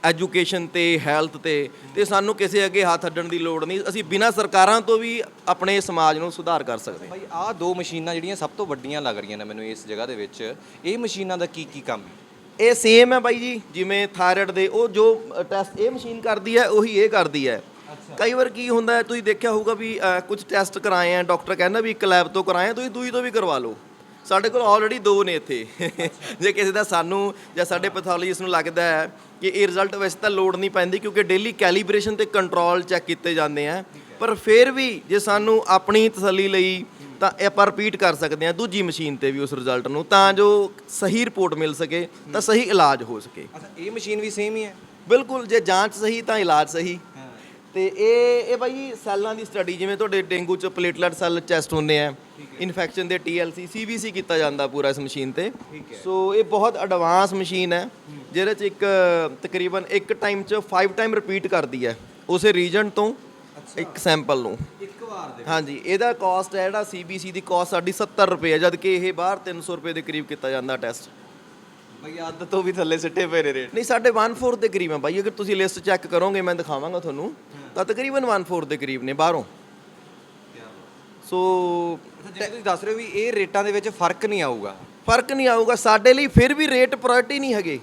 ਐਜੂਕੇਸ਼ਨ ਤੇ ਹੈਲਥ ਤੇ ਸਾਨੂੰ ਕਿਸੇ ਅੱਗੇ ਹੱਥ ਅੱਡਣ ਦੀ ਲੋੜ ਨਹੀਂ। ਅਸੀਂ ਬਿਨਾਂ ਸਰਕਾਰਾਂ ਤੋਂ ਵੀ ਆਪਣੇ ਸਮਾਜ ਨੂੰ ਸੁਧਾਰ ਕਰ ਸਕਦੇ ਹਾਂ। ਭਾਈ ਆਹ ਦੋ ਮਸ਼ੀਨਾਂ ਜਿਹੜੀਆਂ ਸਭ ਤੋਂ ਵੱਡੀਆਂ ਲੱਗ ਰਹੀਆਂ ਨੇ ਮੈਨੂੰ ਇਸ ਜਗ੍ਹਾ ਦੇ ਵਿੱਚ, ਇਹ ਮਸ਼ੀਨਾਂ ਦਾ ਕੀ ਕੰਮ ਹੈ? ਇਹ ਸੇਮ ਹੈ ਬਾਈ ਜੀ, ਜਿਵੇਂ ਥਾਇਰਾਇਡ ਦੇ ਉਹ ਜੋ ਟੈਸਟ ਇਹ ਮਸ਼ੀਨ ਕਰਦੀ ਹੈ ਉਹੀ ਇਹ ਕਰਦੀ ਹੈ। ਕਈ ਵਾਰ ਕੀ ਹੁੰਦਾ ਹੈ, ਤੁਸੀਂ ਦੇਖਿਆ ਹੋਊਗਾ ਵੀ ਕੁਝ ਟੈਸਟ ਕਰਾਏ ਆ, ਡਾਕਟਰ ਕਹਿੰਦਾ ਵੀ ਇੱਕ ਲੈਬ ਤੋਂ ਕਰਾਏ, ਤੁਸੀਂ ਦੂਈ ਤੋਂ ਵੀ ਕਰਵਾ ਲਓ। ਸਾਡੇ ਕੋਲ ਆਲਰੇਡੀ 2 ਨੇ ਇੱਥੇ ਜੇ ਕਿਸੇ ਦਾ ਸਾਨੂੰ ਜਾਂ ਸਾਡੇ ਪੈਥੋਲੋਜਿਸਟ ਨੂੰ ਲੱਗਦਾ ਹੈ ਕਿ ਇਹ ਰਿਜ਼ਲਟ ਵੈਸੇ ਤਾਂ ਲੋੜ ਨਹੀਂ ਪੈਂਦੀ, ਕਿਉਂਕਿ ਡੇਲੀ ਕੈਲੀਬ੍ਰੇਸ਼ਨ ਤੇ ਕੰਟਰੋਲ ਚੈੱਕ ਕੀਤੇ ਜਾਂਦੇ ਆ, ਪਰ ਫਿਰ ਵੀ ਜੇ ਸਾਨੂੰ ਆਪਣੀ ਤਸੱਲੀ ਲਈ ਤਾਂ ਆਪਾਂ ਰਿਪੀਟ ਕਰ ਸਕਦੇ ਹਾਂ ਦੂਜੀ ਮਸ਼ੀਨ ਤੇ ਵੀ ਉਸ ਰਿਜ਼ਲਟ ਨੂੰ, ਤਾਂ ਜੋ ਸਹੀ ਰਿਪੋਰਟ ਮਿਲ ਸਕੇ, ਤਾਂ ਸਹੀ ਇਲਾਜ ਹੋ ਸਕੇ। ਅੱਛਾ, ਇਹ ਮਸ਼ੀਨ ਵੀ ਸੇਮ ਹੀ ਹੈ? ਬਿਲਕੁਲ, ਜੇ ਜਾਂਚ ਸਹੀ ਤਾਂ ਇਲਾਜ ਸਹੀ। ਤੇ ਇਹ ਬਾਈ ਸੈੱਲਾਂ ਦੀ ਸਟੱਡੀ, ਜਿਵੇਂ ਤੁਹਾਡੇ ਡੇਂਗੂ 'ਚ ਪਲੇਟਲੈਟ ਸੈੱਲ ਟੈਸਟ ਹੁੰਦੇ ਆ, ਇਨਫੈਕਸ਼ਨ ਦੇ TLC, CBC ਕੀਤਾ ਜਾਂਦਾ ਪੂਰਾ ਇਸ ਮਸ਼ੀਨ ਤੇ। ਸੋ ਇਹ ਬਹੁਤ ਐਡਵਾਂਸ ਮਸ਼ੀਨ ਹੈ, ਜਿਹਦੇ 'ਚ ਤਕਰੀਬਨ ਇੱਕ ਟਾਈਮ 'ਚ 5 ਟਾਈਮ ਰਿਪੀਟ ਕਰਦੀ ਹੈ ਉਸੇ ਰੀਜਨ ਤੋਂ ਇੱਕ ਸੈਂਪਲ ਨੂੰ ਇੱਕ ਵਾਰ ਦੇ। ਹਾਂਜੀ, ਇਹਦਾ ਕਾਸਟ ਹੈ ਜਿਹੜਾ CBC ਦੀ ਕਾਸਟ ਸਾਡੀ 70 ਰੁਪਏ ਹੈ, ਜਦ ਕਿ ਇਹ ਬਾਹਰ 300 ਰੁਪਏ ਦੇ ਕਰੀਬ ਕੀਤਾ ਜਾਂਦਾ ਟੈਸਟ। ਬਈ ਅੱਧ ਤੋਂ ਵੀ ਥੱਲੇ ਸਿੱਟੇ ਪਏ ਨੇ ਰੇਟ। ਨਹੀਂ, ਸਾਡੇ 1/4 ਦੇ ਕਰੀਬ ਹੈ ਬਾਈ, ਅਗਰ ਤੁਸੀਂ ਲਿਸਟ ਚੈੱਕ ਕਰੋਗੇ, ਮੈਂ ਦਿਖਾਵਾਂਗਾ ਤੁਹਾਨੂੰ, ਤਾਂ ਤਕਰੀਬਨ 1/4 ਦੇ ਕਰੀਬ ਨੇ ਬਾਹਰੋਂ। ਸੋ ਜਿਵੇਂ ਤੁਸੀਂ ਦੱਸ ਰਹੇ ਹੋ ਵੀ ਇਹ ਰੇਟਾਂ ਦੇ ਵਿੱਚ ਫਰਕ ਨਹੀਂ ਆਊਗਾ? ਫਰਕ ਨਹੀਂ ਆਊਗਾ ਸਾਡੇ ਲਈ, ਫਿਰ ਵੀ ਰੇਟ ਪ੍ਰਾਇੋਰਟੀ ਨਹੀਂ ਹੈਗੇ।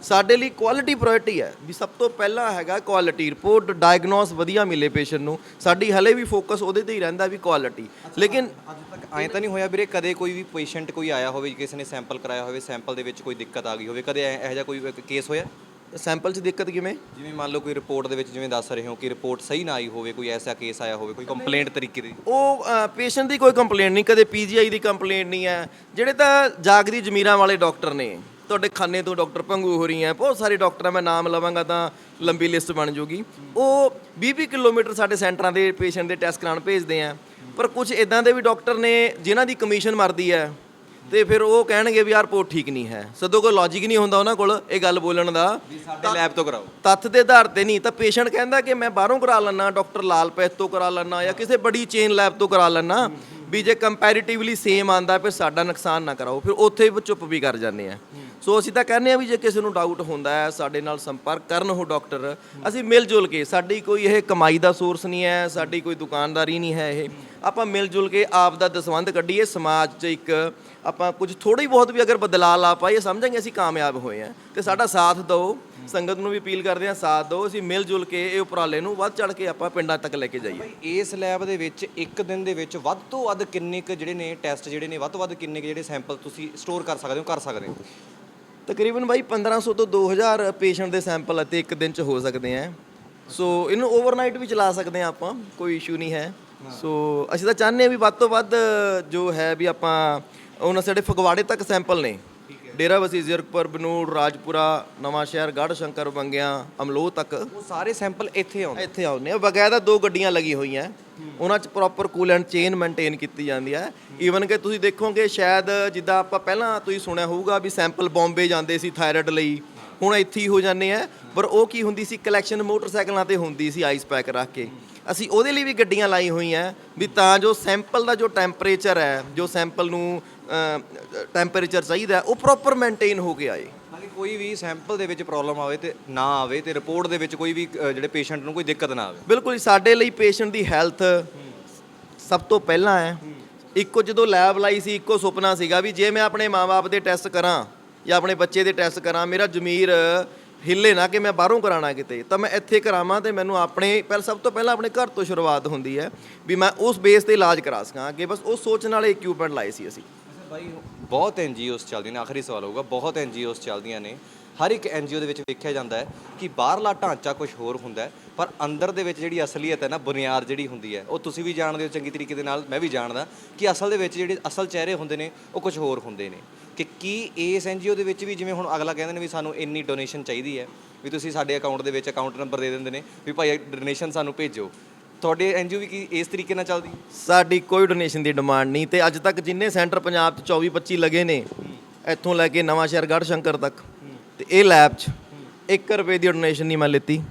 ਸਾਡੇ ਲਈ ਕੁਆਲਿਟੀ ਪ੍ਰਾਇੋਰਟੀ ਹੈ, ਵੀ ਸਭ ਤੋਂ ਪਹਿਲਾਂ ਹੈਗਾ ਕੁਆਲਿਟੀ, ਰਿਪੋਰਟ ਡਾਇਗਨੋਸ ਵਧੀਆ ਮਿਲੇ ਪੇਸ਼ੈਂਟ ਨੂੰ। ਸਾਡੀ ਹਲੇ ਵੀ ਫੋਕਸ ਉਹਦੇ ਤੇ ਹੀ ਰਹਿੰਦਾ ਵੀ ਕੁਆਲਿਟੀ। ਲੇਕਿਨ ਅੱਜ ਤੱਕ ਐਂ ਤਾਂ ਨਹੀਂ ਹੋਇਆ ਵੀਰੇ ਕਦੇ ਕੋਈ ਵੀ ਪੇਸ਼ੈਂਟ ਕੋਈ ਆਇਆ ਹੋਵੇ, ਕਿਸੇ ਨੇ ਸੈਂਪਲ ਕਰਾਇਆ ਹੋਵੇ, ਸੈਂਪਲ ਦੇ ਵਿੱਚ ਕੋਈ ਦਿੱਕਤ ਆ ਗਈ ਹੋਵੇ, ਕਦੇ ਇਹੋ ਜਿਹਾ ਕੋਈ ਕੇਸ ਹੋਇਆ? ਸੈਂਪਲ 'ਚ ਦਿੱਕਤ ਕਿਵੇਂ? ਜਿਵੇਂ ਮੰਨ ਲਓ ਕੋਈ ਰਿਪੋਰਟ ਦੇ ਵਿੱਚ ਜਿਵੇਂ ਦੱਸ ਰਹੇ ਹੋ ਕਿ ਰਿਪੋਰਟ ਸਹੀ ਨਾ ਆਈ ਹੋਵੇ, ਕੋਈ ਐਸਾ ਕੇਸ ਆਇਆ ਹੋਵੇ, ਕੋਈ ਕੰਪਲੇਂਟ ਤਰੀਕੇ ਦੀ? ਉਹ ਪੇਸ਼ੈਂਟ ਦੀ ਕੋਈ ਕੰਪਲੇਂਟ ਨਹੀਂ, ਕਦੇ PGI ਦੀ ਕੰਪਲੇਂਟ ਨਹੀਂ ਹੈ। ਜਿਹੜੇ ਤਾਂ ਜਾਗਦੀ ਜ਼ਮੀਰਾਂ ਵਾਲੇ ਡਾਕਟਰ ਨੇ, ਤੁਹਾਡੇ ਖੰਨੇ ਤੋਂ ਡਾਕਟਰ ਭੰਗੂ ਹੋ ਰਹੀ ਹੈ, ਬਹੁਤ ਸਾਰੇ ਡਾਕਟਰ ਆ, ਮੈਂ ਨਾਮ ਲਵਾਂਗਾ ਤਾਂ ਲੰਬੀ ਲਿਸਟ ਬਣ ਜੂਗੀ। ਉਹ 20-20 ਕਿਲੋਮੀਟਰ ਸਾਡੇ ਸੈਂਟਰਾਂ ਦੇ ਪੇਸ਼ੈਂਟ ਦੇ ਟੈਸਟ ਕਰਾਉਣ ਭੇਜਦੇ ਆ। ਪਰ ਕੁਝ ਇਦਾਂ ਦੇ ਵੀ ਡਾਕਟਰ ਨੇ ਜਿਨ੍ਹਾਂ ਦੀ ਕਮਿਸ਼ਨ ਮਰਦੀ ਹੈ, ਤੇ ਫਿਰ ਉਹ ਕਹਿਣਗੇ ਵੀ ਯਾਰ ਰਿਪੋਰਟ ਠੀਕ ਨਹੀਂ ਹੈ। ਸਦੋਂ ਕੋਈ ਲੌਜਿਕ ਨਹੀਂ ਹੁੰਦਾ ਉਹਨਾਂ ਕੋਲ ਇਹ ਗੱਲ ਬੋਲਣ ਦਾ, ਸਾਡੇ ਲੈਬ ਤੋਂ ਕਰਾਓ, ਤੱਥ ਦੇ ਆਧਾਰ ਤੇ ਨਹੀਂ। ਤਾਂ ਪੇਸ਼ੈਂਟ ਕਹਿੰਦਾ ਕਿ ਮੈਂ ਬਾਹਰੋਂ ਕਰਾ ਲੈਣਾ, ਡਾਕਟਰ ਲਾਲ ਪੈਥ ਤੋਂ ਕਰਾ ਲੈਣਾ, ਜਾਂ ਕਿਸੇ ਬੜੀ ਚੇਨ ਲੈਬ ਤੋਂ ਕਰਾ ਲੈਣਾ, ਵੀ ਜੇ ਕੰਪੈਰੀਟਿਵਲੀ ਸੇਮ ਆਂਦਾ ਫਿਰ ਸਾਡਾ ਨੁਕਸਾਨ ਨਾ ਕਰਾਓ। ਫਿਰ ਉੱਥੇ ਚੁੱਪ ਵੀ ਕਰ ਜਾਂਦੇ ਆ। ਸੋ ਅਸੀਂ ਤਾਂ ਕਹਿੰਦੇ ਆ ਵੀ ਜੇ ਕਿਸੇ ਨੂੰ ਡਾਊਟ ਹੁੰਦਾ ਹੈ ਸਾਡੇ ਨਾਲ ਸੰਪਰਕ ਕਰਨ ਉਹ ਡਾਕਟਰ। ਅਸੀਂ ਮਿਲ ਜੁਲ ਕੇ, ਸਾਡੀ ਕੋਈ ਇਹ ਕਮਾਈ ਦਾ ਸੋਰਸ ਨਹੀਂ ਹੈ, ਸਾਡੀ ਕੋਈ ਦੁਕਾਨਦਾਰੀ ਨਹੀਂ ਹੈ, ਇਹ ਆਪਾਂ ਮਿਲ ਜੁਲ ਕੇ ਆਪ ਦਾ ਦਸਵੰਧ ਕੱਢੀਏ, ਸਮਾਜ 'ਚ ਇੱਕ ਆਪਾਂ ਕੁਝ ਥੋੜ੍ਹੀ ਬਹੁਤ ਵੀ ਅਗਰ ਬਦਲਾਅ ਲਾ ਪਾਈਏ, ਸਮਝਾਂਗੇ ਅਸੀਂ ਕਾਮਯਾਬ ਹੋਏ ਹਾਂ। ਤੇ ਸਾਡਾ ਸਾਥ ਦਿਓ, ਸੰਗਤ ਨੂੰ ਵੀ ਅਪੀਲ ਕਰਦੇ ਹਾਂ ਸਾਥ ਦਿਓ। ਅਸੀਂ ਮਿਲ ਜੁਲ ਕੇ ਇਹ ਉਪਰਾਲੇ ਨੂੰ ਵੱਧ ਚੜ੍ਹ ਕੇ ਆਪਾਂ ਪਿੰਡਾਂ ਤੱਕ ਲੈ ਕੇ ਜਾਈਏ। ਇਸ ਲੈਬ ਦੇ ਵਿੱਚ ਇੱਕ ਦਿਨ ਦੇ ਵਿੱਚ ਵੱਧ ਤੋਂ ਵੱਧ ਕਿੰਨੇ ਕੁ ਜਿਹੜੇ ਨੇ ਟੈਸਟ ਜਿਹੜੇ ਨੇ, ਵੱਧ ਤੋਂ ਵੱਧ ਕਿੰਨੇ ਕੁ ਜਿਹੜੇ ਸੈਂਪਲ ਤੁਸੀਂ ਸਟੋਰ ਕਰ ਸਕਦੇ ਹੋ? ਤਕਰੀਬਨ ਬਾਈ 1500 ਤੋਂ 2000 ਪੇਸ਼ੈਂਟ ਦੇ ਸੈਂਪਲ ਅਤੇ ਇੱਕ ਦਿਨ 'ਚ ਹੋ ਸਕਦੇ ਆ। ਸੋ ਇਹਨੂੰ ਓਵਰਨਾਈਟ ਵੀ ਚਲਾ ਸਕਦੇ ਆ ਆਪਾਂ, ਕੋਈ ਇਸ਼ੂ ਨਹੀਂ ਹੈ। ਸੋ ਅਸੀਂ ਤਾਂ ਚਾਹੁੰਦੇ ਹਾਂ ਵੀ ਵੱਧ ਤੋਂ ਵੱਧ ਜੋ ਹੈ ਵੀ ਆਪਾਂ ਉਹਨਾਂ ਸਾਡੇ ਫਗਵਾੜੇ ਤੱਕ ਸੈਂਪਲ ਨੇ, ਡੇਰਾਬੱਸੀ, ਜ਼ੀਰਕਪੁਰ, ਬਨੂੜ, ਰਾਜਪੁਰਾ, ਨਵਾਂ ਸ਼ਹਿਰ, ਗੜ੍ਹ ਸ਼ੰਕਰ, ਬੰਗਿਆਂ, ਅਮਲੋਹ ਤੱਕ ਉਹ ਸਾਰੇ ਸੈਂਪਲ ਇੱਥੇ ਆਉਂਦੇ? ਇੱਥੇ ਆਉਂਦੇ ਆ। ਬਕਾਇਦਾ 2 ਗੱਡੀਆਂ ਲੱਗੀ ਹੋਈਆਂ, ਉਹਨਾਂ 'ਚ ਪ੍ਰੋਪਰ ਕੂਲੈਂਟ ਚੇਨ ਮੇਨਟੇਨ ਕੀਤੀ ਜਾਂਦੀ ਹੈ। ਈਵਨ ਕਿ ਤੁਸੀਂ ਦੇਖੋਗੇ ਸ਼ਾਇਦ ਜਿੱਦਾਂ ਆਪਾਂ ਪਹਿਲਾਂ ਤੁਸੀਂ ਸੁਣਿਆ ਹੋਊਗਾ ਵੀ ਸੈਂਪਲ ਬੰਬੇ ਜਾਂਦੇ ਸੀ ਥਾਇਰਾਇਡ ਲਈ, ਹੁਣ ਇੱਥੇ ਹੀ ਹੋ ਜਾਂਦੇ ਆ। ਪਰ ਉਹ ਕੀ ਹੁੰਦੀ ਸੀ, ਕਲੈਕਸ਼ਨ ਮੋਟਰਸਾਈਕਲਾਂ ਤੇ ਹੁੰਦੀ ਸੀ ਆਈਸ ਪੈਕ ਰੱਖ ਕੇ। ਅਸੀਂ ਉਹਦੇ ਲਈ ਵੀ ਗੱਡੀਆਂ ਲਾਈ ਹੋਈਆਂ ਵੀ ਤਾਂ ਜੋ ਸੈਂਪਲ ਦਾ ਜੋ ਟੈਂਪਰੇਚਰ ਹੈ, ਜੋ ਸੈਂਪਲ ਨੂੰ ਟੈਂਪਰੇਚਰ ਚਾਹੀਦਾ ਉਹ ਪ੍ਰੋਪਰ ਮੇਨਟੇਨ ਹੋ ਕੇ ਆਏ। ਤਾਂ ਕਿ ਕੋਈ ਵੀ ਸੈਂਪਲ ਦੇ ਵਿੱਚ ਪ੍ਰੋਬਲਮ ਆਵੇ ਤੇ ਨਾ ਆਵੇ, ਤੇ ਰਿਪੋਰਟ ਦੇ ਵਿੱਚ ਕੋਈ ਵੀ ਜਿਹੜੇ ਪੇਸ਼ੈਂਟ ਨੂੰ ਕੋਈ ਦਿੱਕਤ ਨਾ ਆਵੇ। ਬਿਲਕੁਲ ਜੀ, ਸਾਡੇ ਲਈ ਪੇਸ਼ੈਂਟ ਦੀ ਹੈਲਥ ਸਭ ਤੋਂ ਪਹਿਲਾਂ ਹੈ। ਇੱਕੋ ਜਦੋਂ ਲੈਬ ਲਾਈ ਸੀ, ਇੱਕੋ ਸੁਪਨਾ ਸੀਗਾ ਵੀ ਜੇ ਮੈਂ ਆਪਣੇ ਮਾਂ-ਬਾਪ ਦੇ ਟੈਸਟ ਕਰਾਂ ਜਾਂ ਆਪਣੇ ਬੱਚੇ ਦੇ ਟੈਸਟ ਕਰਾਂ, ਮੇਰਾ ਜ਼ਮੀਰ ਹਿੱਲੇ ਨਾ ਕਿ ਮੈਂ ਬਾਹਰੋਂ ਕਰਾਉਣਾ ਕਿਤੇ, ਤਾਂ ਮੈਂ ਇੱਥੇ ਕਰਾਵਾਂ। ਤੇ ਮੈਨੂੰ ਆਪਣੇ ਸਭ ਤੋਂ ਪਹਿਲਾਂ ਆਪਣੇ ਘਰ ਤੋਂ ਸ਼ੁਰੂਆਤ ਹੁੰਦੀ ਹੈ ਵੀ ਮੈਂ ਉਸ ਬੇਸ ਤੇ ਇਲਾਜ ਕਰਾ ਸਕਾਂ। ਅੱਗੇ ਬਸ ਉਹ ਸੋਚਣ ਵਾਲੇ ਇਕਵਿਪਮੈਂਟ ਲਾਏ ਸੀ ਅਸੀਂ। ਬਾਈ ਬਹੁਤ NGOs ਚੱਲਦੀਆਂ ਨੇ, ਆਖਰੀ ਸਵਾਲ ਹੋਊਗਾ, ਬਹੁਤ NGOs ਚੱਲਦੀਆਂ ਨੇ। ਹਰ ਇੱਕ NGO ਦੇ ਵਿੱਚ ਵੇਖਿਆ ਜਾਂਦਾ ਹੈ ਕਿ ਬਾਹਰਲਾ ਢਾਂਚਾ ਕੁਝ ਹੋਰ ਹੁੰਦਾ ਹੈ, ਪਰ ਅੰਦਰ ਦੇ ਵਿੱਚ ਜਿਹੜੀ ਅਸਲੀਅਤ ਹੈ ਨਾ, ਬੁਨਿਆਦ ਜਿਹੜੀ ਹੁੰਦੀ ਹੈ, ਉਹ ਤੁਸੀਂ ਵੀ ਜਾਣਦੇ ਹੋ ਚੰਗੀ ਤਰੀਕੇ ਦੇ ਨਾਲ, ਮੈਂ ਵੀ ਜਾਣਦਾ ਕਿ ਅਸਲ ਦੇ ਵਿੱਚ ਜਿਹੜੇ ਅਸਲ ਚਿਹਰੇ ਹੁੰਦੇ ਨੇ ਉਹ ਕੁਝ ਹੋਰ ਹੁੰਦੇ ਨੇ। ਕਿ ਕੀ ਇਸ NGO ਦੇ ਵਿੱਚ ਵੀ ਜਿਵੇਂ ਹੁਣ ਅਗਲਾ ਕਹਿੰਦੇ ਨੇ ਵੀ ਸਾਨੂੰ ਇੰਨੀ ਡੋਨੇਸ਼ਨ ਚਾਹੀਦੀ ਹੈ, ਵੀ ਤੁਸੀਂ ਸਾਡੇ ਅਕਾਊਂਟ ਦੇ ਵਿੱਚ ਅਕਾਊਂਟ ਨੰਬਰ ਦੇ ਦਿੰਦੇ ਨੇ ਵੀ ਭਾਈ ਡੋਨੇਸ਼ਨ ਸਾਨੂੰ ਭੇਜੋ, ਤੁਹਾਡੇ NGO ਵੀ ਕੀ ਇਸ ਤਰੀਕੇ ਨਾਲ ਚੱਲਦੀ? ਸਾਡੀ ਕੋਈ ਡੋਨੇਸ਼ਨ ਦੀ ਡਿਮਾਂਡ ਨਹੀਂ। ਤੇ ਅੱਜ ਤੱਕ ਜਿੰਨੇ ਸੈਂਟਰ ਪੰਜਾਬ 'ਚ 24-25 ਲੱਗੇ ਨੇ, ਇੱਥੋਂ ਲੈ ਕੇ ਨਵਾਂ ਸ਼ਹਿਰ, ਗੜ੍ਹ ਸ਼ੰਕਰ ਤੱਕ, ਤੇ ਇਹ ਲੈਬ 'ਚ 1 ਰੁਪਏ ਦੀ ਡੋਨੇਸ਼ਨ ਨਹੀਂ ਮੈਂ ਲਿੱਤੀ।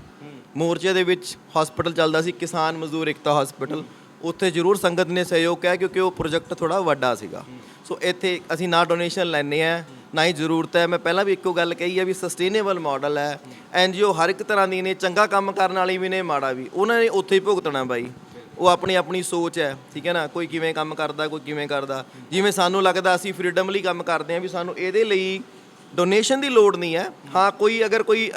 ਮੋਰਚੇ ਦੇ ਵਿੱਚ ਹਸਪੀਟਲ ਚੱਲਦਾ ਸੀ, ਕਿਸਾਨ ਮਜ਼ਦੂਰ ਏਕਤਾ ਹਸਪੀਟਲ, ਉੱਥੇ ਜ਼ਰੂਰ ਸੰਗਤ ਨੇ ਸਹਿਯੋਗ ਕਿਹਾ ਕਿਉਂਕਿ ਉਹ ਪ੍ਰੋਜੈਕਟ ਥੋੜ੍ਹਾ ਵੱਡਾ ਸੀਗਾ। ਸੋ ਇੱਥੇ ਅਸੀਂ ਨਾ ਡੋਨੇਸ਼ਨ ਲੈਂਦੇ ਹਾਂ, ਨਾ ਹੀ ਜ਼ਰੂਰਤ ਹੈ। ਮੈਂ ਪਹਿਲਾਂ ਵੀ ਇੱਕੋ ਗੱਲ ਕਹੀ ਹੈ ਵੀ ਸਸਟੇਨੇਬਲ ਮਾਡਲ ਹੈ। NGO ਹਰ ਇੱਕ ਤਰ੍ਹਾਂ ਦੀ ਨੇ, ਚੰਗਾ ਕੰਮ ਕਰਨ ਵਾਲੀ ਵੀ ਨੇ, ਮਾੜਾ ਵੀ, ਉਹਨਾਂ ਨੇ ਉੱਥੇ ਹੀ ਭੁਗਤਣਾ ਬਾਈ। ਉਹ ਆਪਣੀ ਆਪਣੀ ਸੋਚ ਹੈ, ਠੀਕ ਹੈ ਨਾ, ਕੋਈ ਕਿਵੇਂ ਕੰਮ ਕਰਦਾ, ਕੋਈ ਕਿਵੇਂ ਕਰਦਾ। ਜਿਵੇਂ ਸਾਨੂੰ ਲੱਗਦਾ ਅਸੀਂ ਫਰੀडम ਲਈ ਕੰਮ ਕਰਦੇ ਹਾਂ ਵੀ ਸਾਨੂੰ ਇਹਦੇ ਲਈ ਡੋਨੇਸ਼ਨ ਦੀ ਲੋੜ ਨਹੀਂ ਹੈ। ਹਾਂ, ਕੋਈ ਅਗਰ ਕੋਈ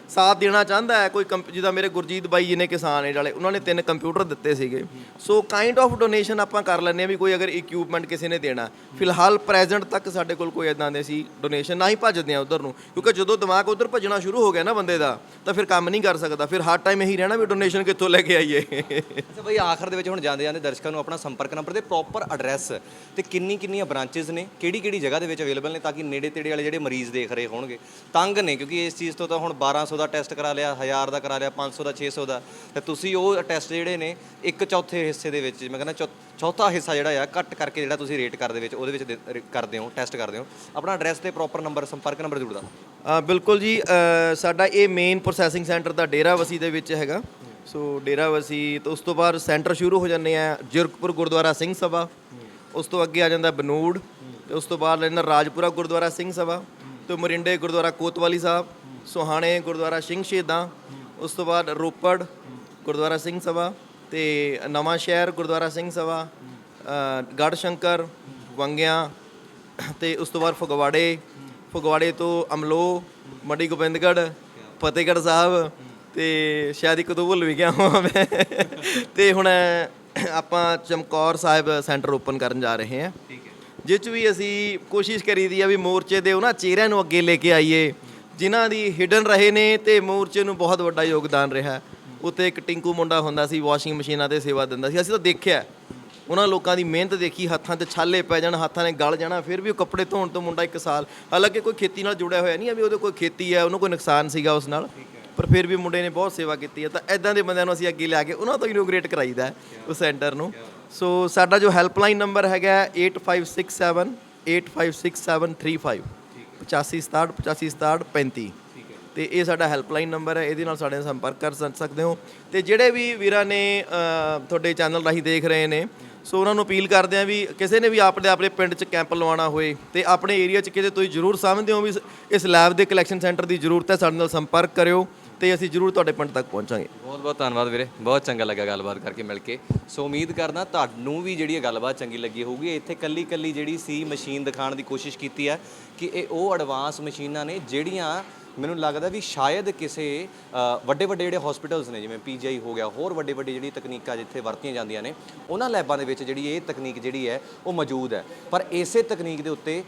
ਸਾਥ ਦੇਣਾ ਚਾਹੁੰਦਾ ਹੈ, ਕੋਈ ਜਿੱਦਾਂ ਮੇਰੇ ਗੁਰਜੀਤ ਬਾਈ ਜੀ ਨੇ ਕਿਸਾਨ ਏਡ ਵਾਲੇ, ਉਹਨਾਂ ਨੇ 3 ਕੰਪਿਊਟਰ ਦਿੱਤੇ ਸੀਗੇ। ਸੋ ਕਾਈਂਡ ਆਫ ਡੋਨੇਸ਼ਨ ਆਪਾਂ ਕਰ ਲੈਂਦੇ ਹਾਂ ਵੀ ਕੋਈ ਅਗਰ ਇਕਵਿਪਮੈਂਟ ਕਿਸੇ ਨੇ ਦੇਣਾ। ਫਿਲਹਾਲ ਪ੍ਰੈਜ਼ੈਂਟ ਤੱਕ ਸਾਡੇ ਕੋਲ ਕੋਈ ਇਦਾਂ ਦੇ ਸੀ ਡੋਨੇਸ਼ਨ, ਨਾ ਹੀ ਭੱਜਦੇ ਆ ਉਧਰ ਨੂੰ, ਕਿਉਂਕਿ ਜਦੋਂ ਦਿਮਾਗ ਉਧਰ ਭੱਜਣਾ ਸ਼ੁਰੂ ਹੋ ਗਿਆ ਨਾ ਬੰਦੇ ਦਾ, ਤਾਂ ਫਿਰ ਕੰਮ ਨਹੀਂ ਕਰ ਸਕਦਾ। ਫਿਰ ਹਰ ਟਾਈਮ ਇਹੀ ਰਹਿਣਾ ਵੀ ਡੋਨੇਸ਼ਨ ਕਿੱਥੋਂ ਲੈ ਕੇ ਆਈਏ। ਅੱਛਾ ਬਾਈ, ਆਖਰ ਦੇ ਵਿੱਚ ਹੁਣ ਜਾਂਦੇ ਜਾਂਦੇ ਦਰਸ਼ਕਾਂ ਨੂੰ ਆਪਣਾ ਸੰਪਰਕ ਨੰਬਰ ਤੇ ਪ੍ਰੋਪਰ ਐਡਰੈਸ ਤੇ ਕਿੰਨੀਆਂ ਬ੍ਰਾਂਚਿਸ ਨੇ, ਕਿਹੜੀ ਜਗ੍ਹਾ ਦੇ ਵਿੱਚ ਅਵੇਲੇਬਲ ਨੇ, ਤਾਂ ਕਿ ਨੇੜੇ ਤੇੜੇ ਵਾਲੇ ਜਿਹੜੇ ਮਰੀਜ਼ ਦੇਖ ਰਹੇ ਹੋਣਗੇ ਤੰਗ ਨੇ, ਕਿਉਂਕਿ ਇਸ ਚੀਜ਼ ਤੋਂ ਤਾਂ ਹੁਣ 1200 ਦਾ ਟੈਸਟ ਕਰਾ ਲਿਆ, 1000 ਦਾ ਕਰਾ ਲਿਆ, 500 ਦਾ, 600 ਦਾ, ਤੇ ਤੁਸੀਂ ਉਹ ਟੈਸਟ ਜਿਹੜੇ ਨੇ 1/4 ਹਿੱਸੇ ਦੇ ਵਿੱਚ, ਮੈਂ ਕਹਿੰਦਾ ਚੌਥਾ ਹਿੱਸਾ ਜਿਹੜਾ ਆ ਕੱਟ ਕਰਕੇ ਜਿਹੜਾ ਤੁਸੀਂ ਰੇਟ ਕਰ ਦੇ ਵਿੱਚ ਉਹਦੇ ਵਿੱਚ ਕਰਦੇ ਹੋ, ਟੈਸਟ ਕਰਦੇ ਹੋ। ਆਪਣਾ ਐਡਰੈਸ ਤੇ ਪ੍ਰੋਪਰ ਨੰਬਰ, ਸੰਪਰਕ ਨੰਬਰ ਜ਼ਰੂਰ ਦੱਸੋ। ਬਿਲਕੁਲ ਜੀ, ਸਾਡਾ ਇਹ ਮੇਨ ਪ੍ਰੋਸੈਸਿੰਗ ਸੈਂਟਰ ਤਾਂ ਡੇਰਾਬੱਸੀ ਦੇ ਵਿੱਚ ਹੈਗਾ। ਸੋ ਡੇਰਾਬੱਸੀ ਤੋਂ ਉਸ ਤੋਂ ਬਾਅਦ ਸੈਂਟਰ ਸ਼ੁਰੂ ਹੋ ਜਾਂਦੇ ਆ ਜ਼ੀਰਕਪੁਰ ਗੁਰਦੁਆਰਾ ਸਿੰਘ ਸਭਾ, ਉਸ ਤੋਂ ਅੱਗੇ ਆ ਜਾਂਦਾ ਬਨੂੜ, ਤੇ ਉਸ ਤੋਂ ਬਾਅਦ ਲੈਂਦਾ ਰਾਜਪੁਰਾ ਗੁਰਦੁਆਰਾ ਸਿੰਘ ਸਭਾ, ਤੇ ਮਰਿੰਡੇ ਗੁਰਦੁਆਰਾ ਕੋਤਵਾਲੀ ਸਾਹਿਬ, ਸੋਹਾਣੇ ਗੁਰਦੁਆਰਾ ਸਿੰਘ ਸ਼ਹੀਦਾਂ, ਉਸ ਤੋਂ ਬਾਅਦ ਰੋਪੜ ਗੁਰਦੁਆਰਾ ਸਿੰਘ ਸਭਾ, ਤੇ ਨਵਾਂ ਸ਼ਹਿਰ ਗੁਰਦੁਆਰਾ ਸਿੰਘ ਸਭਾ, ਗੜ੍ਹ ਸ਼ੰਕਰ, ਬੰਗਿਆਂ, ਤੇ ਉਸ ਤੋਂ ਬਾਅਦ ਫਗਵਾੜੇ ਤੋਂ ਅਮਲੋਹ, ਮੱਡੀ ਗੋਬਿੰਦਗੜ੍ਹ, ਫਤਿਹਗੜ੍ਹ ਸਾਹਿਬ, ਤੇ ਸ਼ਾਇਦ ਇੱਕ ਦੋ ਭੁੱਲ ਵੀ ਗਿਆ ਹਾਂ ਮੈਂ। ਤੇ ਹੁਣ ਆਪਾਂ ਚਮਕੌਰ ਸਾਹਿਬ ਸੈਂਟਰ ਓਪਨ ਕਰਨ ਜਾ ਰਹੇ ਹਾਂ, ਜਿਸ 'ਚ ਵੀ ਅਸੀਂ ਕੋਸ਼ਿਸ਼ ਕਰੀਦੀ ਆ ਵੀ ਮੋਰਚੇ ਦੇ ਉਹਨਾਂ ਚਿਹਰਿਆਂ ਨੂੰ ਅੱਗੇ ਲੈ ਕੇ ਆਈਏ ਜਿਨ੍ਹਾਂ ਦੀ ਹਿਡਨ ਰਹੇ ਨੇ ਤੇ ਮੋਰਚੇ ਨੂੰ ਬਹੁਤ ਵੱਡਾ ਯੋਗਦਾਨ ਰਿਹਾ। ਉੱਥੇ ਇੱਕ ਟਿੰਕੂ ਮੁੰਡਾ ਹੁੰਦਾ ਸੀ, ਵਾਸ਼ਿੰਗ ਮਸ਼ੀਨਾਂ 'ਤੇ ਸੇਵਾ ਦਿੰਦਾ ਸੀ। ਅਸੀਂ ਤਾਂ ਦੇਖਿਆ ਉਹਨਾਂ ਲੋਕਾਂ ਦੀ ਮਿਹਨਤ ਦੇਖੀ, ਹੱਥਾਂ 'ਤੇ ਛਾਲੇ ਪੈ ਜਾਣ, ਹੱਥਾਂ ਨੇ ਗਲ ਜਾਣਾ, ਫਿਰ ਵੀ ਉਹ ਕੱਪੜੇ ਧੋਣ ਤੋਂ ਮੁੰਡਾ 1 ਸਾਲ, ਹਾਲਾਂਕਿ ਕੋਈ ਖੇਤੀ ਨਾਲ ਜੁੜਿਆ ਹੋਇਆ ਨਹੀਂ ਹੈ ਵੀ ਉਹਦੇ ਕੋਈ ਖੇਤੀ ਹੈ, ਉਹਨੂੰ ਕੋਈ ਨੁਕਸਾਨ ਸੀਗਾ ਉਸ ਨਾਲ, ਪਰ ਫਿਰ ਵੀ ਮੁੰਡੇ ਨੇ ਬਹੁਤ ਸੇਵਾ ਕੀਤੀ ਹੈ। ਤਾਂ ਇੱਦਾਂ ਦੇ ਬੰਦਿਆਂ ਨੂੰ ਅਸੀਂ ਅੱਗੇ ਲਿਆ ਕੇ ਉਹਨਾਂ ਤੋਂ ਇਨੋਗ੍ਰੇਟ ਕਰਾਈਦਾ ਉਸ ਸੈਂਟਰ ਨੂੰ। ਸੋ ਸਾਡਾ ਜੋ ਹੈਲਪਲਾਈਨ ਨੰਬਰ ਹੈਗਾ 8567 856735 8567 8567 35, ਤੇ ਇਹ ਸਾਡਾ ਹੈਲਪਲਾਈਨ ਨੰਬਰ ਹੈ। ਇਹਦੇ ਨਾਲ ਸਾਡੇ ਨਾਲ ਸੰਪਰਕ ਕਰ ਸਕਦੇ ਹੋ। ਤੇ ਜਿਹੜੇ ਵੀ ਵੀਰਾਂ ਨੇ ਤੁਹਾਡੇ ਚੈਨਲ ਰਾਹੀਂ ਦੇਖ ਰਹੇ ਨੇ, ਸੋ ਉਹਨਾਂ ਨੂੰ ਅਪੀਲ ਕਰਦੇ ਆ ਵੀ ਕਿਸੇ ਨੇ ਵੀ ਆਪਣੇ ਪਿੰਡ 'ਚ ਕੈਂਪ ਲਵਾਉਣਾ ਹੋਏ ਤੇ ਆਪਣੇ ਏਰੀਆ 'ਚ ਕਿਤੇ ਤੁਸੀਂ ਜ਼ਰੂਰ ਸਮਝਦੇ ਹੋ ਵੀ ਇਸ ਲੈਬ ਦੇ ਕਲੈਕਸ਼ਨ ਸੈਂਟਰ ਦੀ ਜ਼ਰੂਰਤ ਹੈ, ਸਾਡੇ ਨਾਲ ਸੰਪਰਕ ਕਰਿਓ ਤੇ ਅਸੀਂ ਜ਼ਰੂਰ ਤੁਹਾਡੇ ਪਿੰਡ ਤੱਕ ਪਹੁੰਚਾਂਗੇ। ਬਹੁਤ ਧੰਨਵਾਦ ਵੀਰੇ, ਬਹੁਤ ਚੰਗਾ ਲੱਗਾ ਗੱਲਬਾਤ ਕਰਕੇ, ਮਿਲ ਕੇ। ਸੋ ਉਮੀਦ ਕਰਦਾ ਤੁਹਾਨੂੰ ਵੀ ਜਿਹੜੀ ਇਹ ਗੱਲਬਾਤ ਚੰਗੀ ਲੱਗੀ ਹੋਊਗੀ। ਇੱਥੇ ਕੱਲੀ ਜਿਹੜੀ ਸੀ ਮਸ਼ੀਨ ਦਿਖਾਉਣ ਦੀ ਕੋਸ਼ਿਸ਼ ਕੀਤੀ ਹੈ ਕਿ ਇਹ ਉਹ ਐਡਵਾਂਸ ਮਸ਼ੀਨਾਂ ਨੇ ਜਿਹੜੀਆਂ ਮੈਨੂੰ ਲੱਗਦਾ ਵੀ ਸ਼ਾਇਦ ਕਿਸੇ ਵੱਡੇ ਜਿਹੜੇ ਹਸਪੀਟਲਸ ਨੇ, ਜਿਵੇਂ PGI ਹੋ ਗਿਆ, ਹੋਰ ਵੱਡੇ ਜਿਹੜੀ ਤਕਨੀਕਾਂ ਜਿੱਥੇ ਵਰਤੀਆਂ ਜਾਂਦੀਆਂ ਨੇ, ਉਹਨਾਂ ਲੈਬਾਂ ਦੇ ਵਿੱਚ ਜਿਹੜੀ ਇਹ ਤਕਨੀਕ ਜਿਹੜੀ ਹੈ ਉਹ ਮੌਜੂਦ ਹੈ। ਪਰ ਇਸੇ ਤਕਨੀਕ ਦੇ ਉੱਤੇ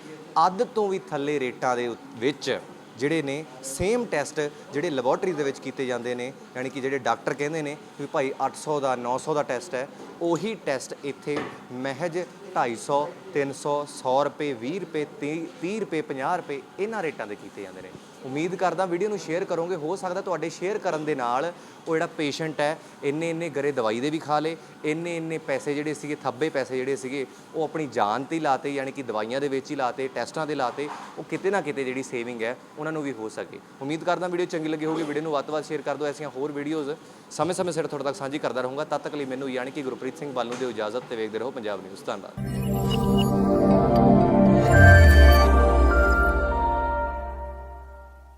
ਅੱਧ ਤੋਂ ਵੀ ਥੱਲੇ ਰੇਟਾਂ ਦੇ ਵਿੱਚ ਜਿਹੜੇ ਨੇ ਸੇਮ ਟੈਸਟ ਜਿਹੜੇ ਲੈਬੋਰਟਰੀ ਦੇ ਵਿੱਚ ਕੀਤੇ ਜਾਂਦੇ ਨੇ, ਯਾਨੀ ਕਿ ਜਿਹੜੇ ਡਾਕਟਰ ਕਹਿੰਦੇ ਨੇ ਵੀ ਭਾਈ 800 ਦਾ 900 ਦਾ ਟੈਸਟ ਹੈ, ਉਹੀ ਟੈਸਟ ਇੱਥੇ ਮਹਿਜ 250 300 100 ਰੁਪਏ 20 ਰੁਪਏ 30 ਰੁਪਏ 50 ਰੁਪਏ ਇਹਨਾਂ ਰੇਟਾਂ ਦੇ ਕੀਤੇ ਜਾਂਦੇ ਨੇ। ਉਮੀਦ ਕਰਦਾ ਵੀਡੀਓ ਨੂੰ ਸ਼ੇਅਰ ਕਰੋਗੇ, ਹੋ ਸਕਦਾ ਤੁਹਾਡੇ ਸ਼ੇਅਰ ਕਰਨ ਦੇ ਨਾਲ ਉਹ ਜਿਹੜਾ ਪੇਸ਼ੈਂਟ ਹੈ ਇੰਨੇ ਗਰੇ ਦਵਾਈ ਦੇ ਵੀ ਖਾ ਲਏ, ਇੰਨੇ ਪੈਸੇ ਜਿਹੜੇ ਸੀਗੇ ਥੱਬੇ ਪੈਸੇ ਜਿਹੜੇ ਸੀਗੇ ਉਹ ਆਪਣੀ ਜਾਨ 'ਤੇ ਹੀ ਲਾਤੇ, ਯਾਨੀ ਕਿ ਦਵਾਈਆਂ ਦੇ ਵਿੱਚ ਹੀ ਲਾਤੇ, ਟੈਸਟਾਂ ਦੇ ਲਾਤੇ, ਉਹ ਕਿਤੇ ਨਾ ਕਿਤੇ ਜਿਹੜੀ ਸੇਵਿੰਗ ਹੈ ਉਹਨਾਂ ਨੂੰ ਵੀ ਹੋ ਸਕੇ। ਉਮੀਦ ਕਰਦਾ ਵੀਡੀਓ ਚੰਗੀ ਲੱਗੀ ਹੋਊਗੀ, ਵੀਡੀਓ ਨੂੰ ਵੱਧ ਤੋਂ ਵੱਧ ਸ਼ੇਅਰ ਕਰ ਦਿਓ। ਐਸੀਆਂ ਹੋਰ ਵੀਡੀਓਜ਼ ਸਮੇਂ-ਸਮੇਂ ਸਿਰ ਤੁਹਾਡੇ ਤੱਕ ਸਾਂਝੀ ਕਰਦਾ ਰਹੂੰਗਾ। ਤਦ ਤੱਕ ਲਈ ਮੈਨੂੰ ਯਾਨੀ ਕਿ ਗੁਰਪ੍ਰੀਤ ਸਿੰਘ ਬੱਲ ਨੂੰ ਦਿਓ ਇਜਾਜ਼ਤ ਤੇ ਵੇਖਦੇ ਰਹੋ ਪੰਜਾਬ ਨਿਊਜ਼। ਧੰਨਵਾਦ।